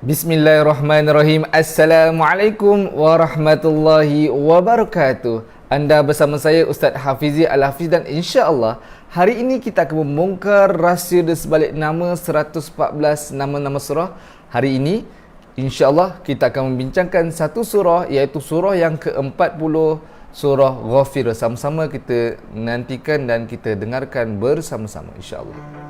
Bismillahirrahmanirrahim. Assalamualaikum warahmatullahi wabarakatuh. Anda bersama saya Ustaz Hafizi Al-Hafiz dan insya-Allah hari ini kita akan membongkar rahsia di sebalik nama 114 nama-nama surah. Hari ini insya-Allah kita akan membincangkan satu surah, iaitu surah yang ke-40, surah Ghafir. Sama-sama kita nantikan dan kita dengarkan bersama-sama insya-Allah.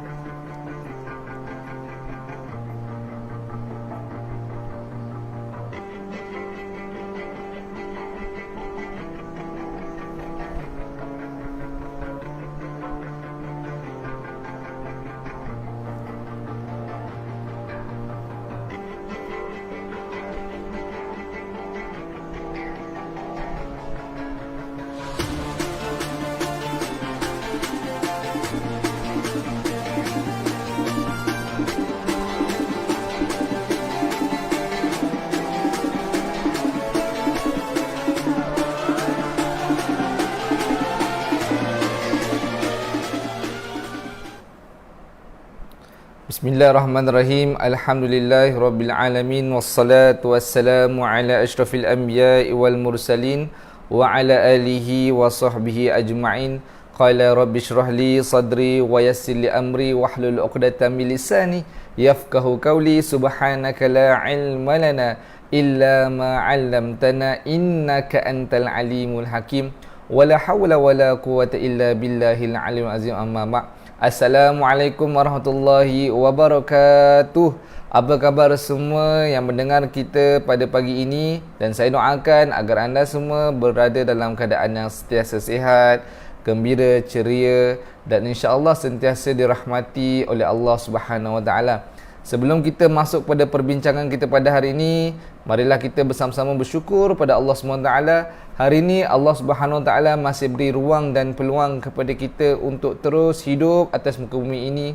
Bismillahirrahmanirrahim. Alhamdulillahirabbil alamin wassalatu wassalamu ala asyrafil anbiya'i wal mursalin wa ala alihi wa sahbihi ajma'in. Qala rabbi shrah li sadri wa yassir li amri wahlul 'uqdatam min lisani yafqahu qawli. Subhanaka la ilma lana illa ma 'allamtana innaka antal alimul hakim. Wala hawla wala quwwata illa billahil aliyyil azim. Amma ba'd. Assalamualaikum warahmatullahi wabarakatuh. Apa khabar semua yang mendengar kita pada pagi ini? Dan saya doakan agar anda semua berada dalam keadaan yang sentiasa sihat, gembira, ceria dan insya-Allah sentiasa dirahmati oleh Allah Subhanahu Wa Taala. Sebelum kita masuk pada perbincangan kita pada hari ini, marilah kita bersama-sama bersyukur pada Allah Subhanahu Wa Taala. Hari ini Allah Subhanahu Wa Taala masih beri ruang dan peluang kepada kita untuk terus hidup atas muka bumi ini,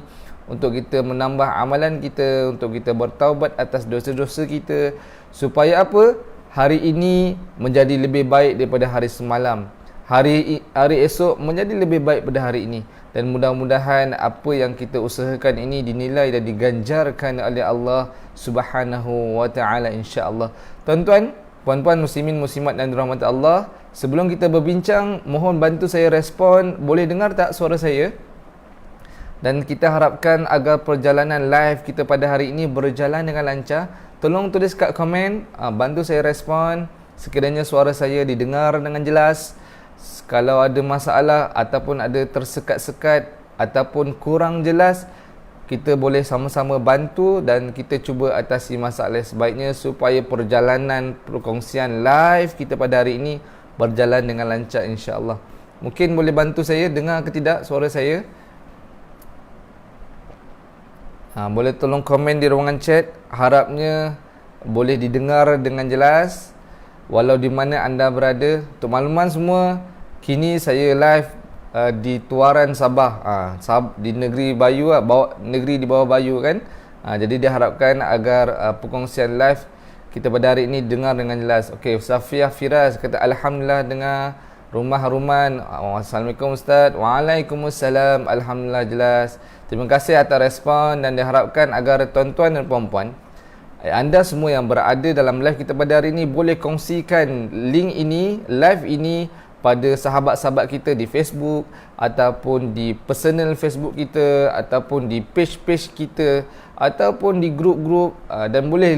untuk kita menambah amalan kita, untuk kita bertaubat atas dosa-dosa kita, supaya apa? Hari ini menjadi lebih baik daripada hari semalam. Hari esok menjadi lebih baik pada hari ini. Dan mudah-mudahan apa yang kita usahakan ini dinilai dan diganjarkan oleh Allah Subhanahu Wa Taala insya-Allah. Tuan-tuan, puan-puan muslimin muslimat dan dirahmati Allah, sebelum kita berbincang, mohon bantu saya respon. Boleh dengar tak suara saya? Dan kita harapkan agar perjalanan live kita pada hari ini berjalan dengan lancar. Tolong tulis kat komen, bantu saya respon sekiranya suara saya didengar dengan jelas. Kalau ada masalah ataupun ada tersekat-sekat ataupun kurang jelas, kita boleh sama-sama bantu dan kita cuba atasi masalah sebaiknya supaya perjalanan perkongsian live kita pada hari ini berjalan dengan lancar insya-Allah. Mungkin boleh bantu saya dengar ke tidak suara saya? Boleh tolong komen di ruangan chat. Harapnya boleh didengar dengan jelas walau di mana anda berada. Untuk makluman semua, kini saya live di Tuaran Sabah, di negeri Bayu, negeri di bawah Bayu kan. Jadi diharapkan agar perkongsian live kita pada hari ini dengar dengan jelas. Okey, Safiah Firaz kata alhamdulillah dengar. Rumah Ruman, Assalamualaikum Ustaz. Waalaikumsalam. Alhamdulillah jelas. Terima kasih atas respon dan diharapkan agar tuan-tuan dan puan-puan, anda semua yang berada dalam live kita pada hari ini boleh kongsikan link ini, live ini pada sahabat-sahabat kita di Facebook ataupun di personal Facebook kita ataupun di page-page kita ataupun di grup-grup, dan boleh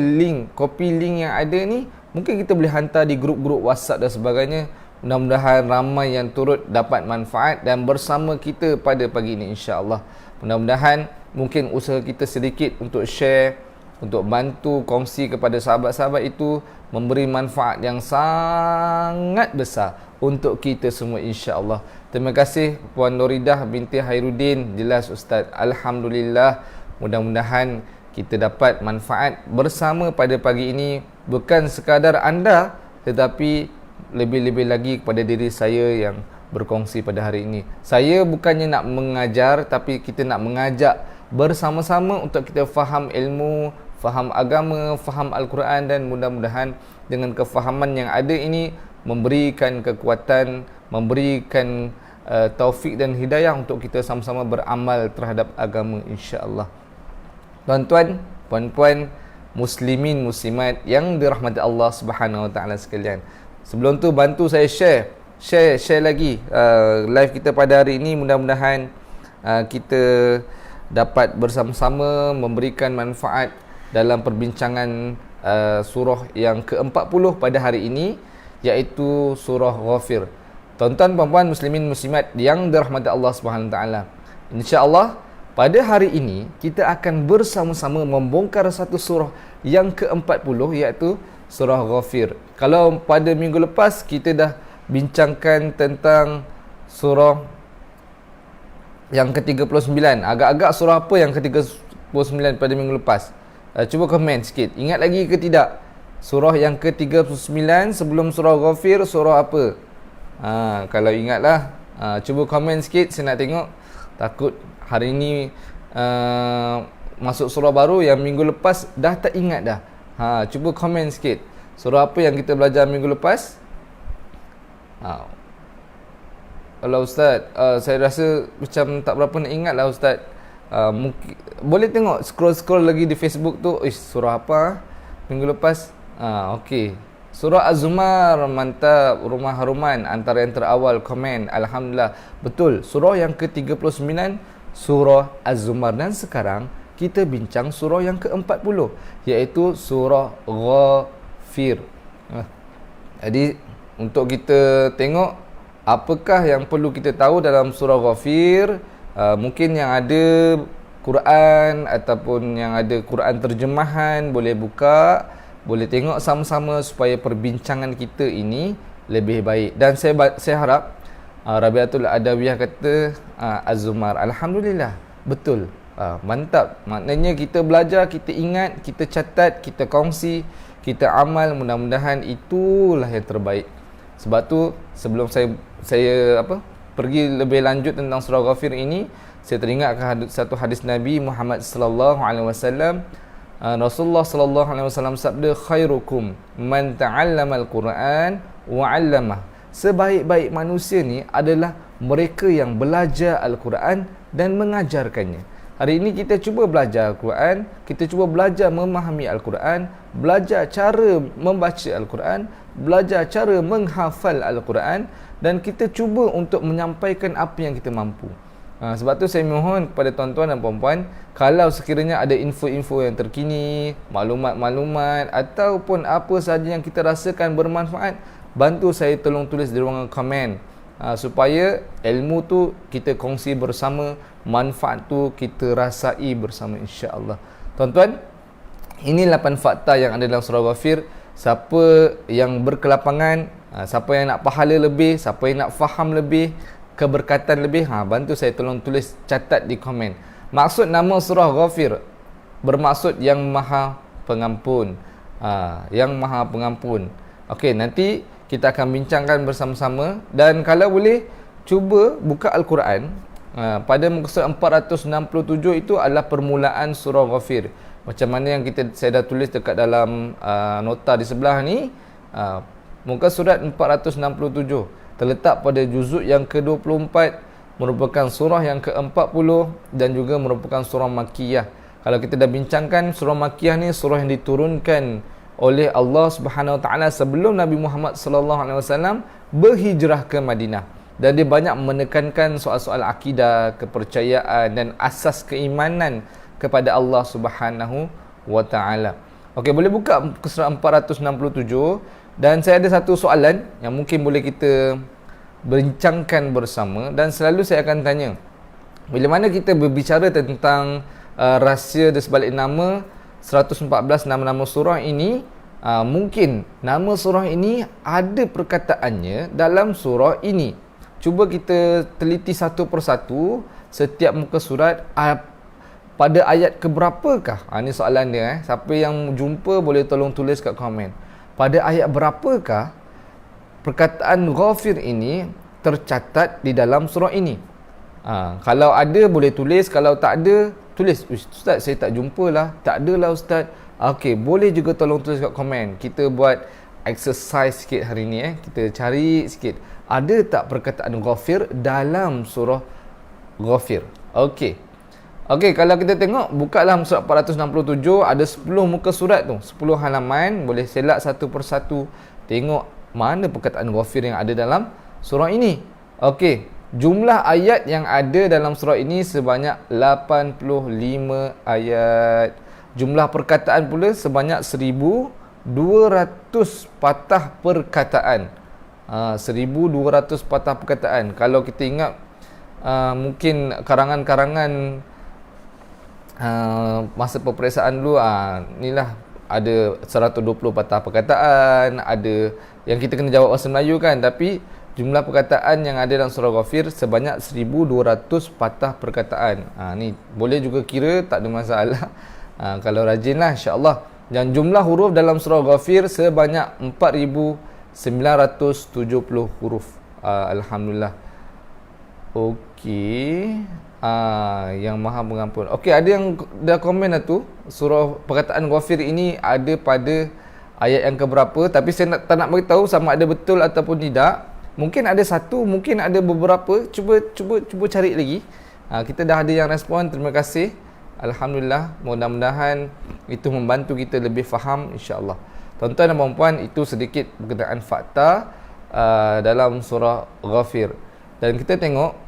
copy link yang ada ni, mungkin kita boleh hantar di grup-grup WhatsApp dan sebagainya. Mudah-mudahan ramai yang turut dapat manfaat dan bersama kita pada pagi ini insya-Allah. Mudah-mudahan mungkin usaha kita sedikit untuk share, untuk bantu kongsi kepada sahabat-sahabat itu memberi manfaat yang sangat besar untuk kita semua insya-Allah. Terima kasih Puan Noridah binti Hairuddin. Jelas Ustaz. Alhamdulillah. Mudah-mudahan kita dapat manfaat bersama pada pagi ini, bukan sekadar anda tetapi lebih-lebih lagi kepada diri saya yang berkongsi pada hari ini. Saya bukannya nak mengajar, tapi kita nak mengajak bersama-sama untuk kita faham ilmu, faham agama, faham Al-Quran, dan mudah-mudahan dengan kefahaman yang ada ini memberikan kekuatan, memberikan taufik dan hidayah untuk kita sama-sama beramal terhadap agama insya-Allah. Tuan-tuan, puan-puan, muslimin muslimat yang dirahmati Allah Subhanahu Wa Taala sekalian. Sebelum tu bantu saya share lagi live kita pada hari ini. Mudah-mudahan kita dapat bersama-sama memberikan manfaat dalam perbincangan surah yang ke-40 pada hari ini, iaitu surah Ghafir. Tuan-tuan puan-puan muslimin muslimat yang dirahmati Allah Subhanahu Wa Taala, insya-Allah pada hari ini kita akan bersama-sama membongkar satu surah yang ke-40, iaitu surah Ghafir. Kalau pada minggu lepas kita dah bincangkan tentang surah yang ke-39, agak-agak surah apa yang ke-39 pada minggu lepas? Cuba komen sikit. Ingat lagi ke tidak? Surah yang ke-39 sebelum surah Ghafir, surah apa? Kalau ingatlah, cuba komen sikit, saya nak tengok. Takut hari ini masuk surah baru yang minggu lepas dah tak ingat dah. Cuba komen sikit. Surah apa yang kita belajar minggu lepas? Kalau Ustaz, saya rasa macam tak berapa nak ingat lah Ustaz. Mungkin, boleh tengok scroll lagi di Facebook tu. Surah apa minggu lepas? Okey. Surah Az-Zumar, mantap. Rumah Haruman antara yang terawal komen. Alhamdulillah. Betul. Surah yang ke-39 surah Az-Zumar. Dan sekarang kita bincang surah yang ke-40, iaitu surah Ghafir. Jadi untuk kita tengok apakah yang perlu kita tahu dalam surah Ghafir. Mungkin yang ada Quran ataupun yang ada Quran terjemahan boleh buka, boleh tengok sama-sama supaya perbincangan kita ini lebih baik. Dan saya harap Rabiatul Adawiyah kata Az-Zumar. Alhamdulillah, betul. Mantap. Maknanya kita belajar, kita ingat, kita catat, kita kongsi, kita amal. Mudah-mudahan itulah yang terbaik. Sebab tu sebelum saya pergi lebih lanjut tentang surah Ghafir ini, saya teringat satu hadis Nabi Muhammad sallallahu alaihi wasallam. Rasulullah sallallahu alaihi wasallam sabda, khairukum man ta'allamal Quran wa 'allamah. Sebaik-baik manusia ni adalah mereka yang belajar Al-Quran dan mengajarkannya. Hari ini kita cuba belajar Al-Quran, kita cuba belajar memahami Al-Quran, belajar cara membaca Al-Quran, belajar cara menghafal Al-Quran, dan kita cuba untuk menyampaikan apa yang kita mampu. Sebab tu saya mohon kepada tuan-tuan dan puan-puan, kalau sekiranya ada info-info yang terkini, maklumat-maklumat ataupun apa sahaja yang kita rasakan bermanfaat, bantu saya tolong tulis di ruangan komen, supaya ilmu tu kita kongsi bersama, manfaat tu kita rasai bersama, insya-Allah. Tuan-tuan, ini 8 fakta yang ada dalam surah Ghafir. Siapa yang berkelapangan, siapa yang nak pahala lebih, siapa yang nak faham lebih, keberkatan lebih, bantu saya tolong tulis, catat di komen. Maksud nama surah Ghafir bermaksud yang maha pengampun. Yang maha pengampun. Okey, nanti kita akan bincangkan bersama-sama. Dan kalau boleh, cuba buka Al-Quran. Pada muka surat 467 itu adalah permulaan surah Ghafir. Macam mana yang saya dah tulis dekat dalam nota di sebelah ni. Muka surat 467 terletak pada juzuk yang ke-24, merupakan surah yang ke-40 dan juga merupakan surah Makkiyah. Kalau kita dah bincangkan, surah Makkiyah ni surah yang diturunkan oleh Allah Subhanahu Wa Taala sebelum Nabi Muhammad sallallahu alaihi wasallam berhijrah ke Madinah. Dan dia banyak menekankan soal-soal akidah, kepercayaan dan asas keimanan kepada Allah Subhanahu Wa Taala. Okey, boleh buka surah 467. Dan saya ada satu soalan yang mungkin boleh kita bincangkan bersama. Dan selalu saya akan tanya, bila mana kita berbicara tentang rahsia di sebalik nama 114 nama-nama surah ini, mungkin nama surah ini ada perkataannya dalam surah ini. Cuba kita teliti satu persatu setiap muka surat, pada ayat keberapakah? Ini soalan dia. Siapa yang jumpa boleh tolong tulis kat komen. Pada ayat berapakah perkataan Ghafir ini tercatat di dalam surah ini? Kalau ada boleh tulis, kalau tak ada tulis, Ustaz saya tak jumpa lah, tak ada lah Ustaz. Okey, boleh juga tolong tulis kat komen. Kita buat exercise sikit hari ni. Kita cari sikit, ada tak perkataan Ghafir dalam surah Ghafir. Okey, Okey, kalau kita tengok buka dalam surat 467 ada 10 muka surat tu, 10 halaman, boleh selak satu persatu tengok mana perkataan ghafir yang ada dalam surah ini. Okey, jumlah ayat yang ada dalam surah ini sebanyak 85 ayat. Jumlah perkataan pula sebanyak 1200 patah perkataan. 1200 patah perkataan. Kalau kita ingat mungkin karangan-karangan masa peperiksaan dulu, inilah ada 120 patah perkataan, ada yang kita kena jawab bahasa Melayu kan, tapi jumlah perkataan yang ada dalam surah Ghafir sebanyak 1200 patah perkataan. Ni boleh juga kira, tak ada masalah. Kalau rajin lah, insya-Allah. Dan jumlah huruf dalam surah Ghafir sebanyak 4970 huruf. Alhamdulillah. Okey. Yang Maha Pengampun. Okey, ada yang dah komen dah tu, surah perkataan Ghafir ini ada pada ayat yang keberapa, tapi saya tak nak beritahu sama ada betul ataupun tidak. Mungkin ada satu, mungkin ada beberapa. Cuba cari lagi. Kita dah ada yang respon, terima kasih. Alhamdulillah, mudah-mudahan itu membantu kita lebih faham, insya-Allah. Tuan-tuan dan puan-puan, itu sedikit berkenaan fakta dalam surah Ghafir. Dan kita tengok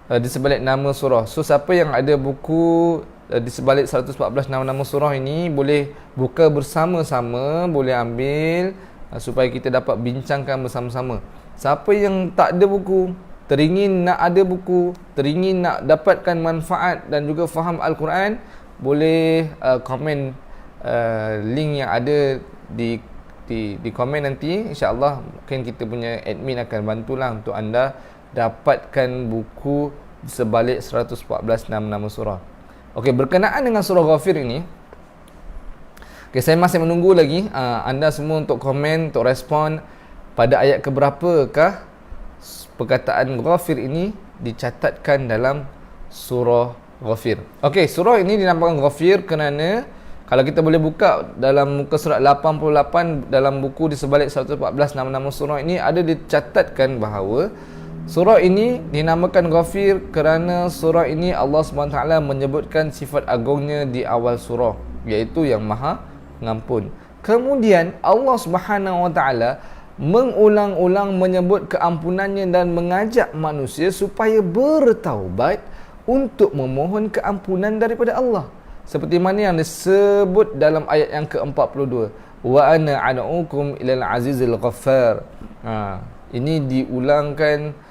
di sebalik nama surah. So siapa yang ada buku di sebalik 114 nama-nama surah ini, boleh buka bersama-sama, boleh ambil supaya kita dapat bincangkan bersama-sama. Siapa yang tak ada buku, teringin nak ada buku, teringin nak dapatkan manfaat dan juga faham Al-Quran, boleh komen link yang ada di komen nanti, insya-Allah mungkin kita punya admin akan bantulah untuk anda dapatkan buku sebalik 114 nama-nama surah. Okey, berkenaan dengan surah Ghafir ini, okey, saya masih menunggu lagi anda semua untuk komen, untuk respon pada ayat keberapakah perkataan Ghafir ini dicatatkan dalam surah Ghafir. Okey, surah ini dinamakan Ghafir kerana kalau kita boleh buka dalam muka surat 88 dalam buku di sebalik 114 nama-nama surah ini, ada dicatatkan bahawa surah ini dinamakan Ghafir kerana surah ini Allah SWT menyebutkan sifat agungnya di awal surah, iaitu yang Maha Pengampun. Kemudian Allah SWT mengulang-ulang menyebut keampunannya dan mengajak manusia supaya bertaubat untuk memohon keampunan daripada Allah. Seperti mana yang disebut dalam ayat yang ke-42, wa ana ad'ukum ilal azizil ghaffar. Ini diulangkan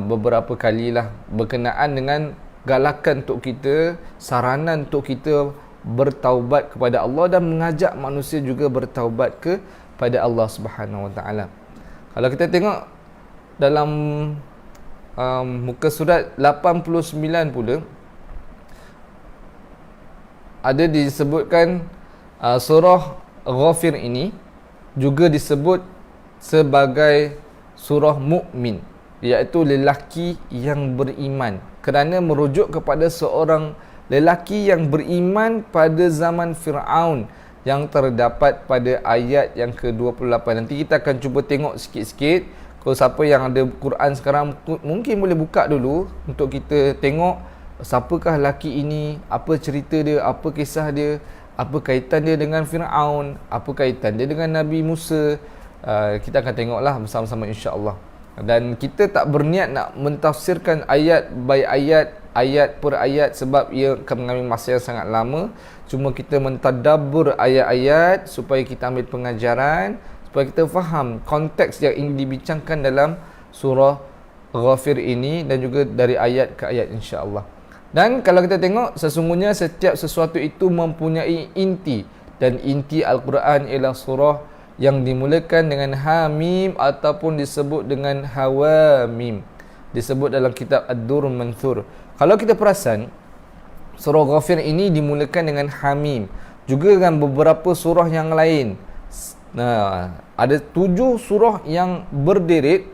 beberapa kalilah berkenaan dengan galakan untuk kita, saranan untuk kita bertaubat kepada Allah dan mengajak manusia juga bertaubat kepada Allah Subhanahu Wa Taala. Kalau kita tengok dalam muka surat 89 pula ada disebutkan surah Ghafir ini juga disebut sebagai surah mukmin, iaitu lelaki yang beriman, kerana merujuk kepada seorang lelaki yang beriman pada zaman Fir'aun yang terdapat pada ayat yang ke-28. Nanti kita akan cuba tengok sikit-sikit. Kalau siapa yang ada Quran sekarang, mungkin boleh buka dulu untuk kita tengok siapakah lelaki ini, apa cerita dia, apa kisah dia, apa kaitan dia dengan Fir'aun, apa kaitan dia dengan Nabi Musa. Kita akan tengoklah bersama-sama, insya-Allah. Dan kita tak berniat nak mentafsirkan ayat by ayat, ayat per ayat, sebab ia akan mengambil masa yang sangat lama. Cuma kita mentadabbur ayat-ayat supaya kita ambil pengajaran, supaya kita faham konteks yang ingin dibincangkan dalam surah Ghafir ini dan juga dari ayat ke ayat, insya-Allah. Dan kalau kita tengok, sesungguhnya setiap sesuatu itu mempunyai inti, dan inti Al-Quran ialah surah yang dimulakan dengan Hamim ataupun disebut dengan Hawamim, disebut dalam kitab Ad-Durrul Manthur. Kalau kita perasan, surah Ghafir ini dimulakan dengan Hamim, juga dengan beberapa surah yang lain. Ada 7 surah yang berderet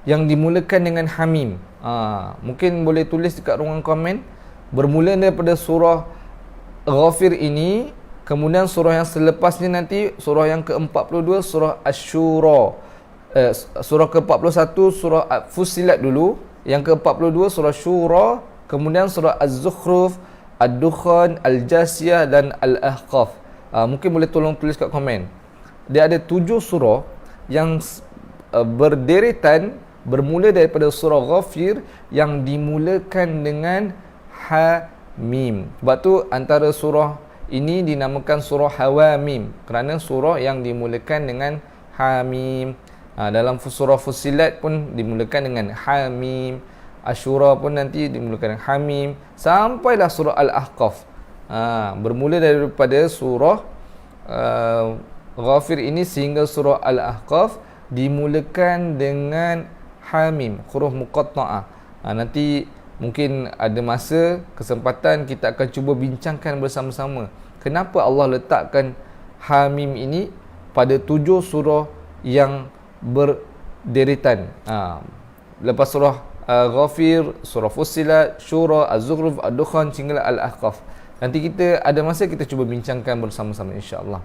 yang dimulakan dengan Hamim. Mungkin boleh tulis dekat ruangan komen. Bermula daripada surah Ghafir ini, kemudian surah yang selepasnya nanti, surah yang ke-42, surah Asy-Syura. Surah ke-41, surah Fussilat dulu. Yang ke-42, surah Syura. kemudian surah Az-Zukhruf, Ad-Dukhan, Al-Jasiyah dan Al-Ahqaf. Mungkin boleh tolong tulis kat komen. Dia ada 7 surah yang berderetan, bermula daripada surah Ghafir yang dimulakan dengan Ha Mim. Sebab tu antara surah ini dinamakan surah Hawamim, kerana surah yang dimulakan dengan Ha Mim. Dalam surah Fussilat pun dimulakan dengan Ha Mim. Asyura pun nanti dimulakan dengan Ha Mim. Sampailah surah Al-Ahqaf. Bermula daripada surah Ghafir ini sehingga surah Al-Ahqaf dimulakan dengan Ha Mim, huruf muqatta'ah. Nanti mungkin ada masa, kesempatan kita akan cuba bincangkan bersama-sama kenapa Allah letakkan Ha Mim ini pada 7 surah yang berderetan. Lepas surah Ghafir, surah Fussilat, Syura, Az-Zukhruf, Ad-Dukhan sehingga Al-Ahqaf. Nanti kita ada masa kita cuba bincangkan bersama-sama insya-Allah.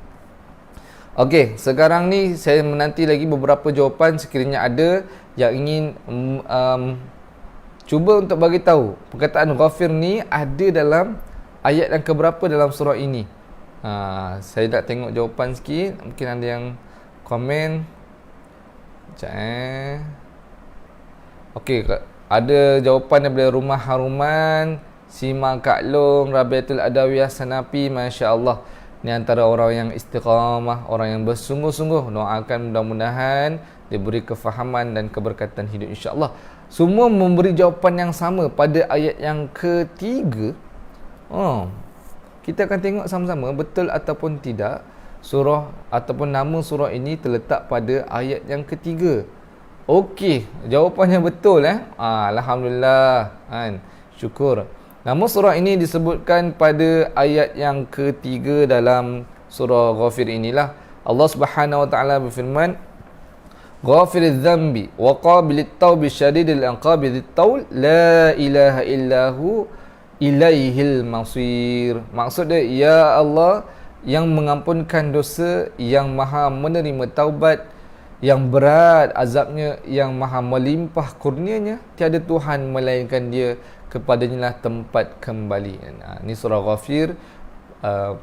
Okey, sekarang ni saya menanti lagi beberapa jawapan sekiranya ada yang ingin cuba untuk bagi tahu perkataan Ghafir ni ada dalam ayat yang keberapa dalam surah ini. Saya nak tengok jawapan sikit. Mungkin ada yang komen. Sekejap Okey, ada jawapan daripada Rumah Haruman, Sima Kak Long, Rabiatul Adawiyah Sanapi. Masya Allah, ni antara orang yang istiqamah, orang yang bersungguh-sungguh. Doakan mudah-mudahan diberi kefahaman dan keberkatan hidup insya-Allah. Semua memberi jawapan yang sama pada ayat yang ketiga. Kita akan tengok sama-sama betul ataupun tidak surah ataupun nama surah ini terletak pada ayat yang ketiga. Okey, jawapannya betul Alhamdulillah. Syukur. Nama surah ini disebutkan pada ayat yang ketiga dalam surah Ghafir inilah. Allah Subhanahu wa taala berfirman, Ghafiriz dzambi wa qabilit taubi syadidil iqabi dzit taul la ilaha illahu ilaihil masir. Maksud dia, ya Allah yang mengampunkan dosa, yang maha menerima taubat, yang berat azabnya, yang maha melimpah kurnianya, tiada Tuhan melainkan dia, kepadanya lah tempat kembali. Ini surah Ghafir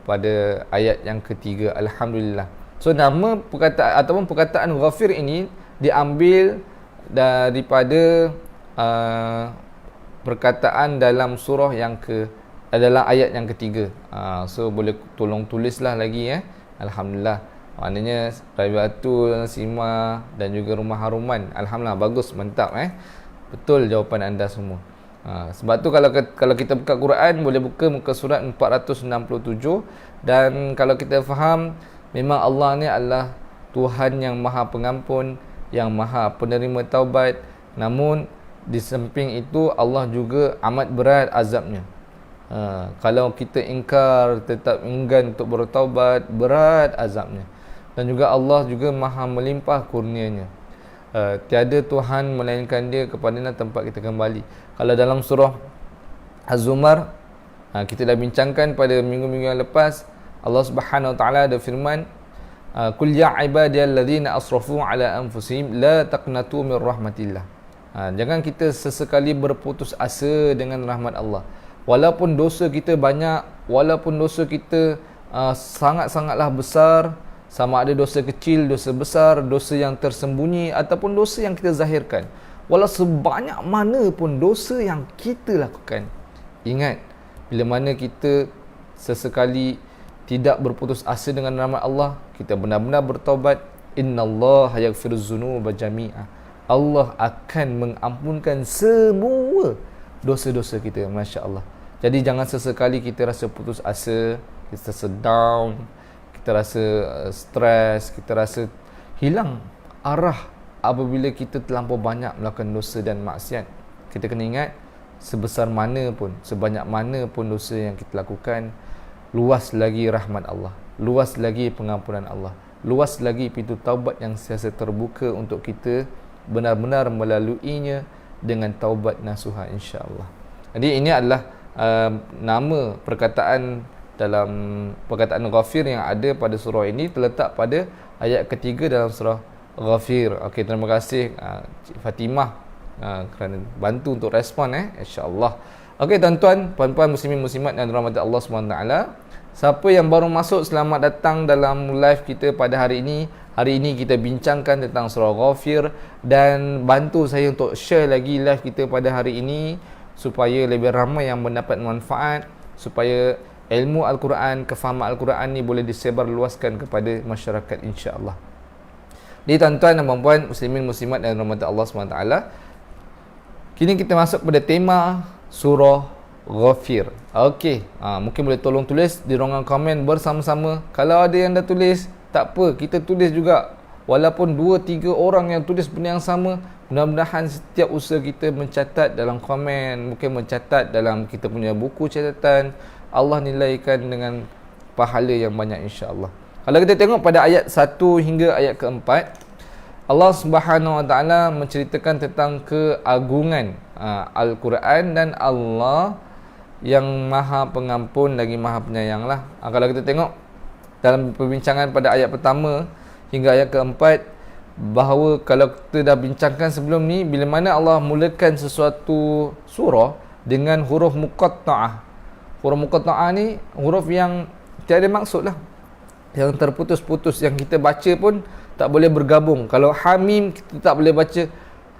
pada ayat yang ketiga. Alhamdulillah. So nama perkataan ataupun perkataan Ghafir ini diambil daripada perkataan dalam surah yang dalam ayat yang ketiga. So boleh tolong tulislah lagi Alhamdulillah. Maknanya Rabiatul, Sima dan juga Rumah Haruman. Alhamdulillah, bagus, mantap Betul jawapan anda semua. Sebab tu kalau kita buka Quran, boleh buka muka surat 467. Dan kalau kita faham, memang Allah ni adalah Tuhan yang maha pengampun, yang maha penerima taubat. Namun di samping itu Allah juga amat berat azabnya. Kalau kita ingkar, tetap enggan untuk bertaubat, berat azabnya. Dan juga Allah juga maha melimpah kurnianya. Tiada Tuhan melainkan dia, kepadanya tempat kita kembali. Kalau dalam surah Az-Zumar, kita dah bincangkan pada minggu-minggu yang lepas, Allah Subhanahu wa taala ada firman, Qul ya ibadiyalladzina asrafu ala anfusihim la taqnatu min rahmatillah. Jangan kita sesekali berputus asa dengan rahmat Allah. Walaupun dosa kita banyak, walaupun dosa kita sangat-sangatlah besar, sama ada dosa kecil, dosa besar, dosa yang tersembunyi ataupun dosa yang kita zahirkan, walau sebanyak mana pun dosa yang kita lakukan, ingat, bila mana kita sesekali tidak berputus asa dengan rahmat Allah, kita benar-benar bertaubat, innallaha yaghfiruz dzunuba jami'a, Allah akan mengampunkan semua dosa-dosa kita. Masya Allah. Jadi jangan sesekali kita rasa putus asa, kita rasa down, kita rasa stres, kita rasa hilang arah apabila kita terlampau banyak melakukan dosa dan maksiat. Kita kena ingat, sebesar mana pun, sebanyak mana pun dosa yang kita lakukan, luas lagi rahmat Allah, luas lagi pengampunan Allah, luas lagi pintu taubat yang sentiasa terbuka untuk kita benar-benar melaluinya dengan taubat nasuha, insya-Allah. Jadi ini adalah nama perkataan dalam perkataan Ghafir yang ada pada surah ini, terletak pada ayat ketiga dalam surah Ghafir. Okey, terima kasih Cik Fatimah kerana bantu untuk respon insya-Allah. Okey tuan-tuan, puan-puan muslimin muslimat yang dirahmati Allah SWT. Siapa yang baru masuk, selamat datang dalam live kita pada hari ini. Hari ini kita bincangkan tentang surah Ghafir, dan bantu saya untuk share lagi live kita pada hari ini supaya lebih ramai yang mendapat manfaat, supaya ilmu Al-Quran, kefahaman Al-Quran ni boleh disebar luaskan kepada masyarakat, insya-Allah. Jadi tuan-tuan dan puan-puan muslimin muslimat yang dirahmati Allah SWT, kini kita masuk pada tema surah Ghafir. Okey, mungkin boleh tolong tulis di ruangan komen bersama-sama. Kalau ada yang dah tulis, tak apa, kita tulis juga. Walaupun 2-3 orang yang tulis benda yang sama, mudah-mudahan setiap usaha kita mencatat dalam komen, mungkin mencatat dalam kita punya buku catatan, Allah nilaikan dengan pahala yang banyak, insya-Allah. Kalau kita tengok pada ayat 1 hingga ayat keempat, Allah Subhanahu Wa Taala menceritakan tentang keagungan Al-Quran dan Allah yang Maha Pengampun lagi Maha Penyayang lah. Kalau kita tengok dalam perbincangan pada ayat pertama hingga ayat keempat, bahawa kalau kita dah bincangkan sebelum ni, bila mana Allah mulakan sesuatu surah dengan huruf muqatta'ah. Huruf muqatta'ah ni huruf yang tiada maksud lah, yang terputus-putus, yang kita baca pun tak boleh bergabung. Kalau hamim, kita tak boleh baca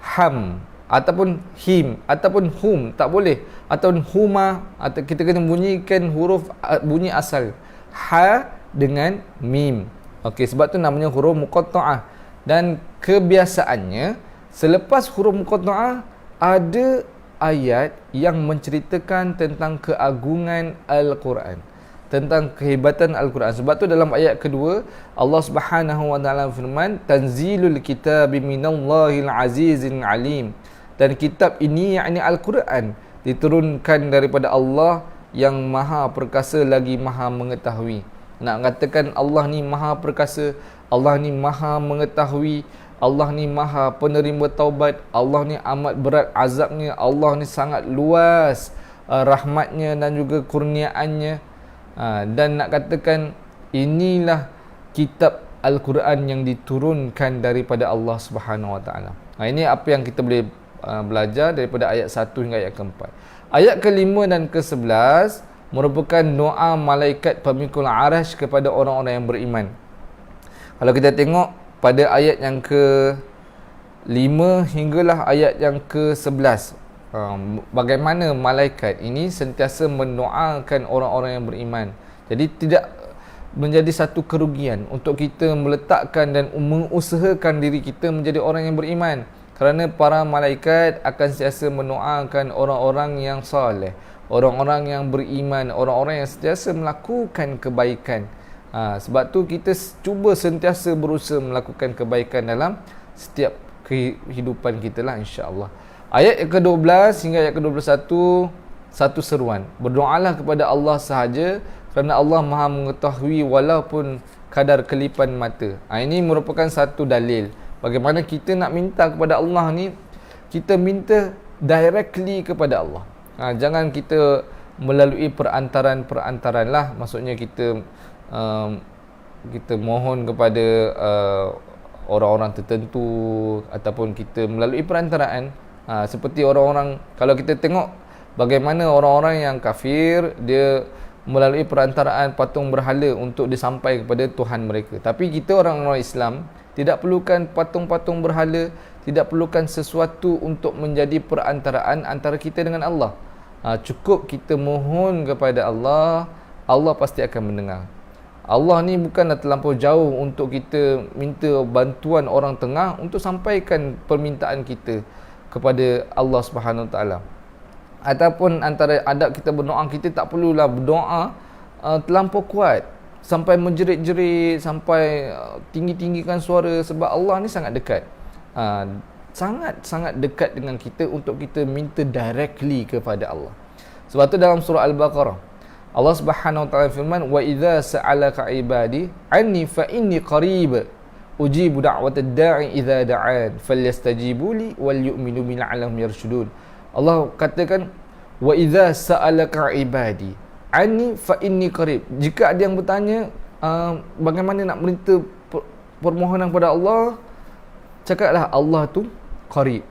ham, ataupun him, ataupun hum, tak boleh, ataupun huma, atau kita kena bunyikan huruf bunyi asal ha dengan mim. Okey, sebab tu namanya huruf muqatta'ah. Dan kebiasaannya selepas huruf muqatta'ah ada ayat yang menceritakan tentang keagungan Al-Quran, tentang kehebatan Al-Quran. Sebab tu dalam ayat kedua Allah Subhanahu Wa Taala firman, tanzilul kitabi minallahil azizil alim. Dan kitab ini, yakni Al-Quran, diturunkan daripada Allah yang Maha Perkasa lagi Maha Mengetahui. Nak katakan Allah ni Maha Perkasa, Allah ni Maha Mengetahui, Allah ni Maha Penerima Taubat, Allah ni amat berat azabnya, Allah ni sangat luas rahmatnya dan juga kurniaannya. Dan nak katakan inilah kitab Al-Quran yang diturunkan daripada Allah Subhanahu Wa Taala. Ini apa yang kita boleh belajar daripada ayat 1 hingga ayat keempat. Ayat ke-5 dan ke-11 merupakan doa malaikat pemikul arash kepada orang-orang yang beriman. Kalau kita tengok pada ayat yang ke-5 hinggalah ayat yang ke-11, bagaimana malaikat ini sentiasa mendoakan orang-orang yang beriman. Jadi tidak menjadi satu kerugian untuk kita meletakkan dan mengusahakan diri kita menjadi orang yang beriman, kerana para malaikat akan sentiasa mendoakan orang-orang yang soleh, orang-orang yang beriman, orang-orang yang sentiasa melakukan kebaikan. Sebab tu kita cuba sentiasa berusaha melakukan kebaikan dalam setiap kehidupan kita lah, insya-Allah. Ayat ke-12 hingga ayat ke-21, satu seruan. Berdoalah kepada Allah sahaja, kerana Allah Maha mengetahui walaupun kadar kelipan mata. Ini merupakan satu dalil bagaimana kita nak minta kepada Allah ni, kita minta directly kepada Allah. Jangan kita melalui perantaran-perantaran lah. Maksudnya kita mohon kepada orang-orang tertentu, ataupun kita melalui perantaraan. Seperti orang-orang, kalau kita tengok bagaimana orang-orang yang kafir, dia melalui perantaraan patung berhala untuk disampai kepada Tuhan mereka. Tapi kita orang-orang Islam tidak perlukan patung-patung berhala, tidak perlukan sesuatu untuk menjadi perantaraan antara kita dengan Allah. Cukup kita mohon kepada Allah, Allah pasti akan mendengar. Allah ni bukanlah terlampau jauh untuk kita minta bantuan orang tengah untuk sampaikan permintaan kita kepada Allah Subhanahu Taala. Ataupun antara adab kita berdoa, kita tak perlulah berdoa terlampau kuat sampai menjerit-jerit, sampai tinggi-tinggikan suara, sebab Allah ni sangat dekat. Sangat-sangat dekat dengan kita untuk kita minta directly kepada Allah. Sebab tu dalam surah Al-Baqarah Allah Subhanahu Wa Taala firman, wa idza sa'alaka ibadi anni fa inni qarib ujibu da'watad da'i idza da'an falyastajibu li wal yu'minu bi la'allahum yarshudun. Allah katakan, wa idza sa'alaka ibadi anni fa inni qarib. Jika ada yang bertanya bagaimana nak minta permohonan kepada Allah, cakaplah Allah tu qarib.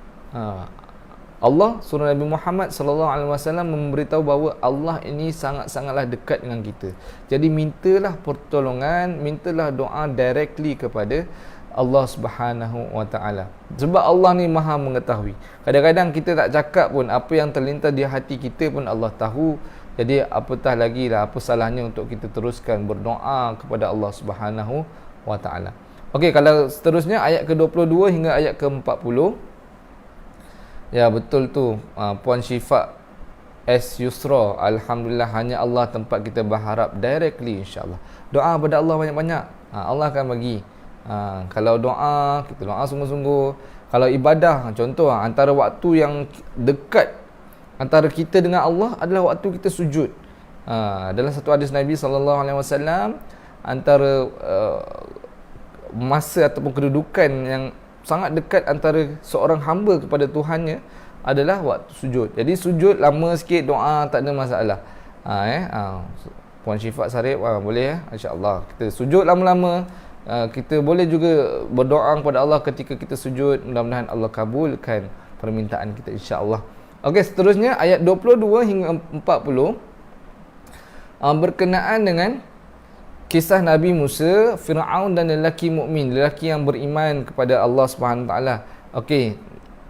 Allah suruh Nabi Muhammad sallallahu alaihi wasallam memberitahu bahawa Allah ini sangat-sangatlah dekat dengan kita. Jadi mintalah pertolongan, mintalah doa directly kepada Allah Subhanahu wa taala. Sebab Allah ni Maha mengetahui. Kadang-kadang kita tak cakap pun apa yang terlintas di hati kita pun Allah tahu. Jadi apatah lagi lah, apa salahnya untuk kita teruskan berdoa kepada Allah Subhanahu wa taala. Okey, kalau seterusnya ayat ke-22 hingga ayat ke-40. Ya, betul tu. Puan Syifa S Yusra, alhamdulillah, hanya Allah tempat kita berharap directly, insya-Allah. Doa pada Allah banyak-banyak. Allah akan bagi. Kalau doa, kita doa sungguh-sungguh. Kalau ibadah, contoh antara waktu yang dekat antara kita dengan Allah adalah waktu kita sujud. Dalam satu hadis Nabi sallallahu alaihi wasallam, antara masa ataupun kedudukan yang sangat dekat antara seorang hamba kepada Tuhannya adalah waktu sujud. Jadi sujud lama sikit, doa tak ada masalah. Puan Syifa Sarip, boleh insya-Allah. Kita sujud lama-lama. Kita boleh juga berdoa kepada Allah ketika kita sujud. Mudah-mudahan Allah kabulkan permintaan kita, insya-Allah. Okey, seterusnya ayat 22 hingga 40 berkenaan dengan kisah Nabi Musa, Firaun dan lelaki mukmin, lelaki yang beriman kepada Allah Subhanahu taala. Okey,